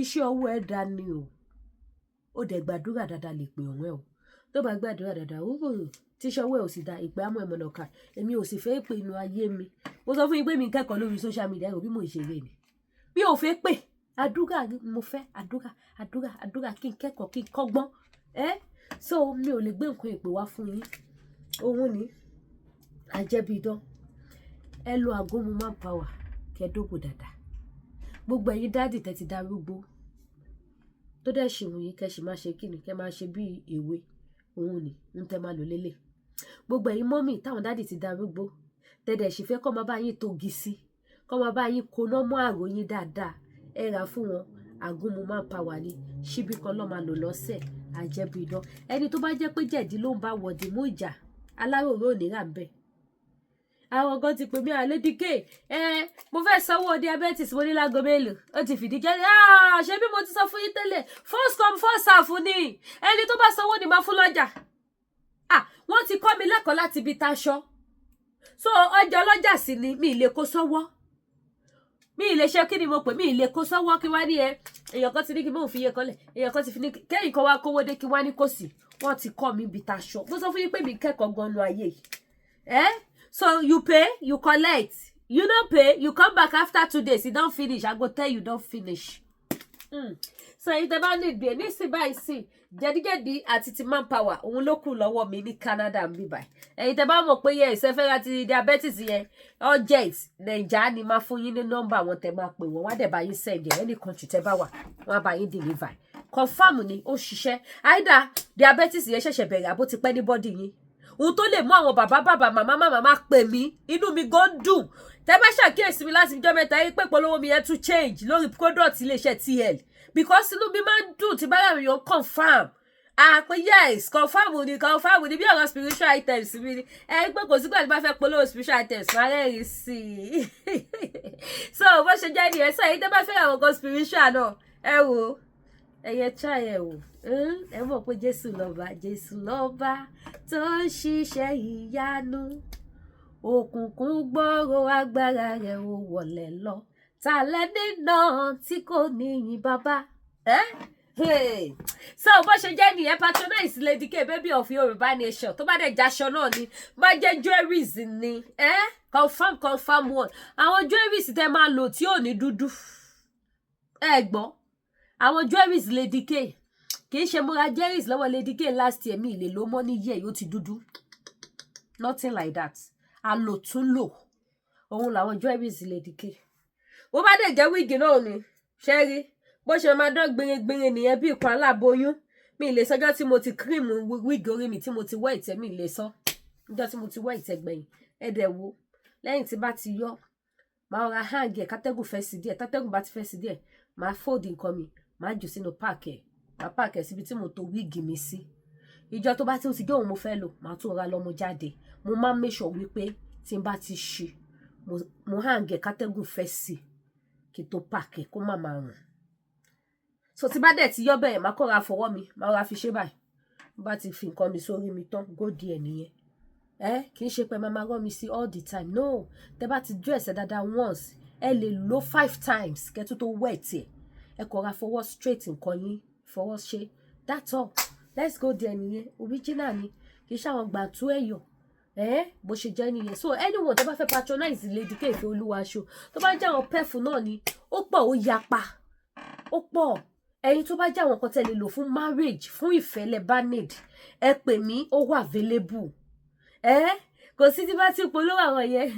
iṣẹ́ ọwọ́ ẹ̀ dá ni o ó dẹ̀ gbàdúrà dáadáa lè pè òun ẹ̀ o tó bá gbàdúrà dáadáa tíṣẹ́ ọwọ́ ẹ̀ ò sì dá ìpè àmọ́ ẹ̀mọ́nà ọ̀ka èmi ò sì fẹ́ pè inú ayé mi mo sọ fún yín pé mi kẹ́kọ̀ọ́ lórí social media ẹ̀rọ bí mo ṣe rè ni mi ò fẹ́ pè àdúrà mo fẹ́ àdúrà kí n kẹ́kọ̀ọ́ kí n kọ́gbọ́n so mi ò lè gbé nǹkan ìpè wá fún yín òun ni àjẹbídán ẹ lo àgómù manpower kẹdógò dáadáa gbogbo ẹ̀yin dáàdì tẹ́ ti darúgbó tó dẹ̀ ṣe wọ̀nyí kẹ́ ṣì máa ṣe kíni kẹ́ máa ṣe bí èwe òun ni ń tẹ́ máa lò lélẹ̀ gbogbo ẹ̀yin mọ́mì táwọn dáàdì ti darúgbó tẹ́dẹ̀ ṣì fẹ́ kọ́ máa bá yín togi sí kọ́ máa bá yín koná mọ́ àròyìn dáadáa ẹ rà fún wọn àgúnmu manpower ni ṣíbí kan lọ́ máa lò lọ́sẹ̀ àjẹbídán ẹni tó bá jẹ́ pé jẹ̀dí ló ń bá wọ̀dì mú ìjà aláròró ò ní rà ń bẹ̀ àwọn kan ti pè mí àlédìké mo fẹ́ sanwó diabetes mo ní lágo mélòó ó ti fìdí jẹ́ ṣé bí mo ti sọ fún yín tẹ́lẹ̀ first come first serve ni ẹni tó bá sanwó ni máa fún lọ́jà wọ́n ti kọ́ mi lẹ́kọ̀ọ́ láti ibi taṣọ so ọjà ọlọ́jà sì ni mi ì lè kó sọ́wọ́ mi ì lè ṣe kí ni mo pè mi ì lè kó sọ́wọ́ kí wá ní èèyàn kan ti ní kí mò ń fi iye kan lẹ̀ èèyàn kan ti fi ní kẹ́yìn kan wá kówó dé kí wá ní kò sí wọ́n ti kọ́ mi ibi taṣọ mo sọ fún yín pé mi kẹ́kọ̀ọ́ gan-an lu ayé so you pay you collect you no pay you come back after 2 days you don finish I go tell you don finish so ẹ̀yin tẹ́ bá ní ìgbé nísìn báyìí sí jẹ̀díjẹ̀dí àti ti manpower òun ló kù lọ́wọ́ mi ní Canada ń bí báyìí ẹ̀yin tẹ́ bá mọ̀ pé yẹ ìṣẹ́fẹ́ra ti diabetes yẹn urgent Naija ni máa fún yín ní nọ́mbà wọn tẹ́ máa pè wọ́n wá dẹ̀ bá yín send ẹ̀ any country tẹ́ bá wà wọ́n á bá yín deliver confam ni ó ṣiṣẹ́ either diabetes yẹn ṣẹ̀ṣẹ̀ bẹ̀rẹ̀ àbó ti pẹ́ ní body yín ohun tó lè mú àwọn bàbá màmá pè mí inú mi gan dùn tẹ́ bá ṣàkíyèsí mi láti ọjọ́ mẹ́ta yìí pé polówó mi yẹn tún change lórí product iléeṣẹ́ TL because inú mi máa ń dùn tí báyà mi yàn confam pé yes confam ni bí ọ̀rọ̀ spiritual items mi ni pé kò sígbà tí bá fẹ́ polówó spiritual items máa rẹ́rìn sí i so bó ṣe jẹ́ nìyẹn sọ èyí tẹ́ bá fẹ́ àwọn kan spiritual náà ẹ wò ẹyẹ try ẹ wò ẹ mọ̀ pé Jésù lọ́ba tó ń ṣiṣẹ́ ìyanu òkùnkùn gbọ́rọ̀ agbára rẹ̀ ò wọlé lọ ta lẹ́ni náà tí kò níyìn bàbá Hey. So bó ṣe jẹ́ nìyẹn, patronize Lady K, baby of Yorùbá nation. Tó bá dẹ̀ jaṣọ náà ni, bá jẹ́ jewelries ni, confirm one. Àwọn jewelries tẹ́ máa lò tí ò ní dúdú. Ẹ gbọ́. Àwọn jewelries Lady K. Kì í ṣe mo ra jewelries lọ́wọ́ Lady K last year, mi lè lo mọ́ ní year yóò ti dúdú. Nothing like that. A lò tún lò. Òun làwọn jewelries Lady K. Bó bá dẹ̀ jẹ́ wig náà ni, ṣẹ́rí. Bó ṣe máa dán gbìnrín nìyẹn bí ìkan aláboyún. Mi lè sọjọ́ tí mo ti cream wig orí mi tí mo ti wẹ̀ ìtẹ́, mi lè sọ. Ọjọ́ tí mo ti wẹ̀ ìtẹ́ gbẹ̀yìn. Ẹ dẹ̀ wo. Lẹ́yìn tí bá ti yọ, máa ra hang ẹ̀ kátẹ́gùn fẹ́ sí díẹ̀. Tátẹ́gùn bá ti fẹ́ sí díẹ̀, máa fold nǹkan mi, máa jù sínú pack ẹ̀. Máa pack ẹ̀ síbi tí mo to wig mi sí. Ìjọ tó bá ti gé òun mo fẹ́ lò, máa tún ra lọ mo jáde. Mo máa make sure wípé tí n bá ti ṣí, mo hang ẹ̀ kátẹ́gùn fẹ́ sí kí tó pack ẹ̀ kó má máa rùn. So tí bá dẹ̀ ti yọ bẹ́ẹ̀, máa kọ́ra fọwọ́ mi, máa ra fi ṣe báyìí. Bá ti fi nǹkan mi sórí mi tán, go díẹ̀ nìyẹn. Kì í ṣe pé máa rán mi sí all the time. No, tẹ́ bá ti dress ẹ̀ dáadáa once, ẹ lè lò 5 times kẹ́ tó wet ẹ̀. Ẹ kọ́ra fọwọ́ straight nǹkan yín, fọwọ́ ṣe. That's all. Let's go díẹ̀ nìyẹn. Original ni. Kì í ṣe àwọn gbàtú ẹ̀yọ̀. Bó ṣe jẹ́ nìyẹn. So anyone tẹ́ bá fẹ́ patronize Lady K Ìfẹ́ Olúwaṣọ, tó bá jẹ́ àwọn perf náà ni, ó pọ̀ ó yapa. Ó pọ̀. Ẹ̀yin tó bá jẹ́ àwọn kan tẹ́ lè lò fún marriage, fún ìfẹ́ lẹ bá need, ẹ pè mí, ó wà available. Kò sí tí bá ti polówó àwọn yẹn.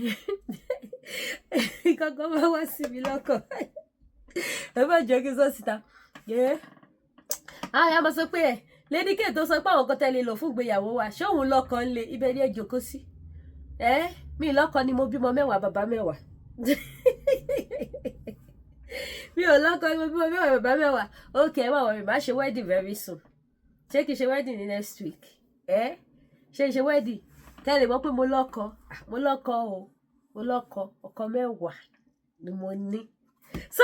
Ìkankan máa wá sí mi lọ́kàn. Ẹ má jẹ́ kí n sọ síta. Àyà máa sọ pé Lady K tó sọ pé àwọn kan tẹ́ lè lò fún ìgbéyàwó wa, ṣé òun lọ́kàn lé ibẹ̀ ni ẹ jókòó sí? Mi lọ́kàn ni mo bímọ 10 bàbá 10. Mi ò lọ́kọ ni mo bímọ 10 bàbá 10. Okay, má worry, má ṣe wedding very soon. Ṣé kí n ṣe wedding ní next week? Ṣe wedding? Tẹ́lẹ̀ mọ̀ pé mo lọ́kọ. Mo lọ́kọ o. Mo lọ́kọ. Ọkọ 10 ni mo ní. So,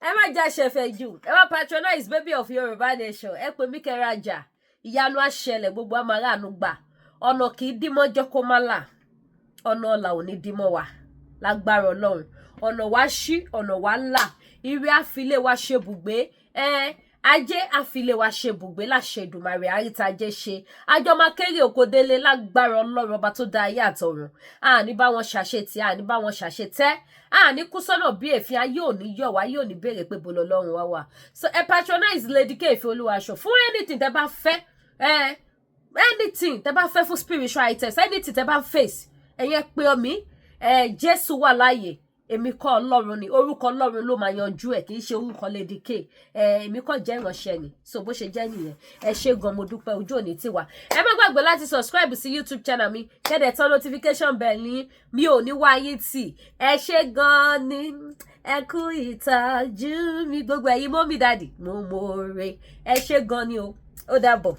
ẹ má jà ṣẹ̀fẹ̀ jù. Ẹ má patronize baby of Yorùbá nation. Ẹ pè mí kẹ́rajà. Ìyanu á ṣẹlẹ̀, gbogbo á máa ránu gbà. Ọ̀nà kì í dí mọ́jọ́ kó má là. Ọ̀nà ọ̀la ò ní dí mọ́ wa. Lágbára Ọlọ́run. Ọ̀nà wa ṣí, ọ̀nà wa là. Ire àfilé wa ṣe bùgbé. Ajé àfilé wa ṣe bùgbé láṣẹ Èdùmàrè àríta ajé ṣe. Àjọ máa kéré oko délé lágbára Ọlọ́run ọba tó dá ayé àtọ̀run. Àní bá wọn ṣàṣetì, àní bá wọn ṣàṣetẹ́. Àní kú sọ́nà bí èéfín, ayé ò ní yọ̀ wá, yóò ní béèrè pé bolo Ọlọ́run wá wà. So ẹ patronize Lady K Ìfẹ́ Olúwaṣọ fún anything tẹ́ bá fẹ́. Anything tẹ́ bá fẹ́ fún spiritual items, anything tẹ́ bá face. Ẹ̀yin pè mí. Jésù wà láàyè. Èmi kọ́ Ọlọ́run ni, orúkọ Ọlọ́run ló máa yanjú ẹ̀, kì í ṣe orúkọ Lady K. Èmi kọ́ jẹ́ ìránṣẹ́ ni, so bó ṣe jẹ́ nìyẹn. Ẹ ṣé gan, mo dúpẹ́, ojú òní tiwa. Ẹ má gbàgbé láti subscribe sí YouTube channel mi, kẹ́dẹ̀ tán notification bell ní, mi ò ní wá yín tì. Ẹ ṣé gan ni, ẹ kú ìtọ́jú mi, gbogbo ẹ̀yin mọ́mì daddy, mo mọ̀ọ́re. Ẹ ṣé gan ni o, ó dàbọ̀.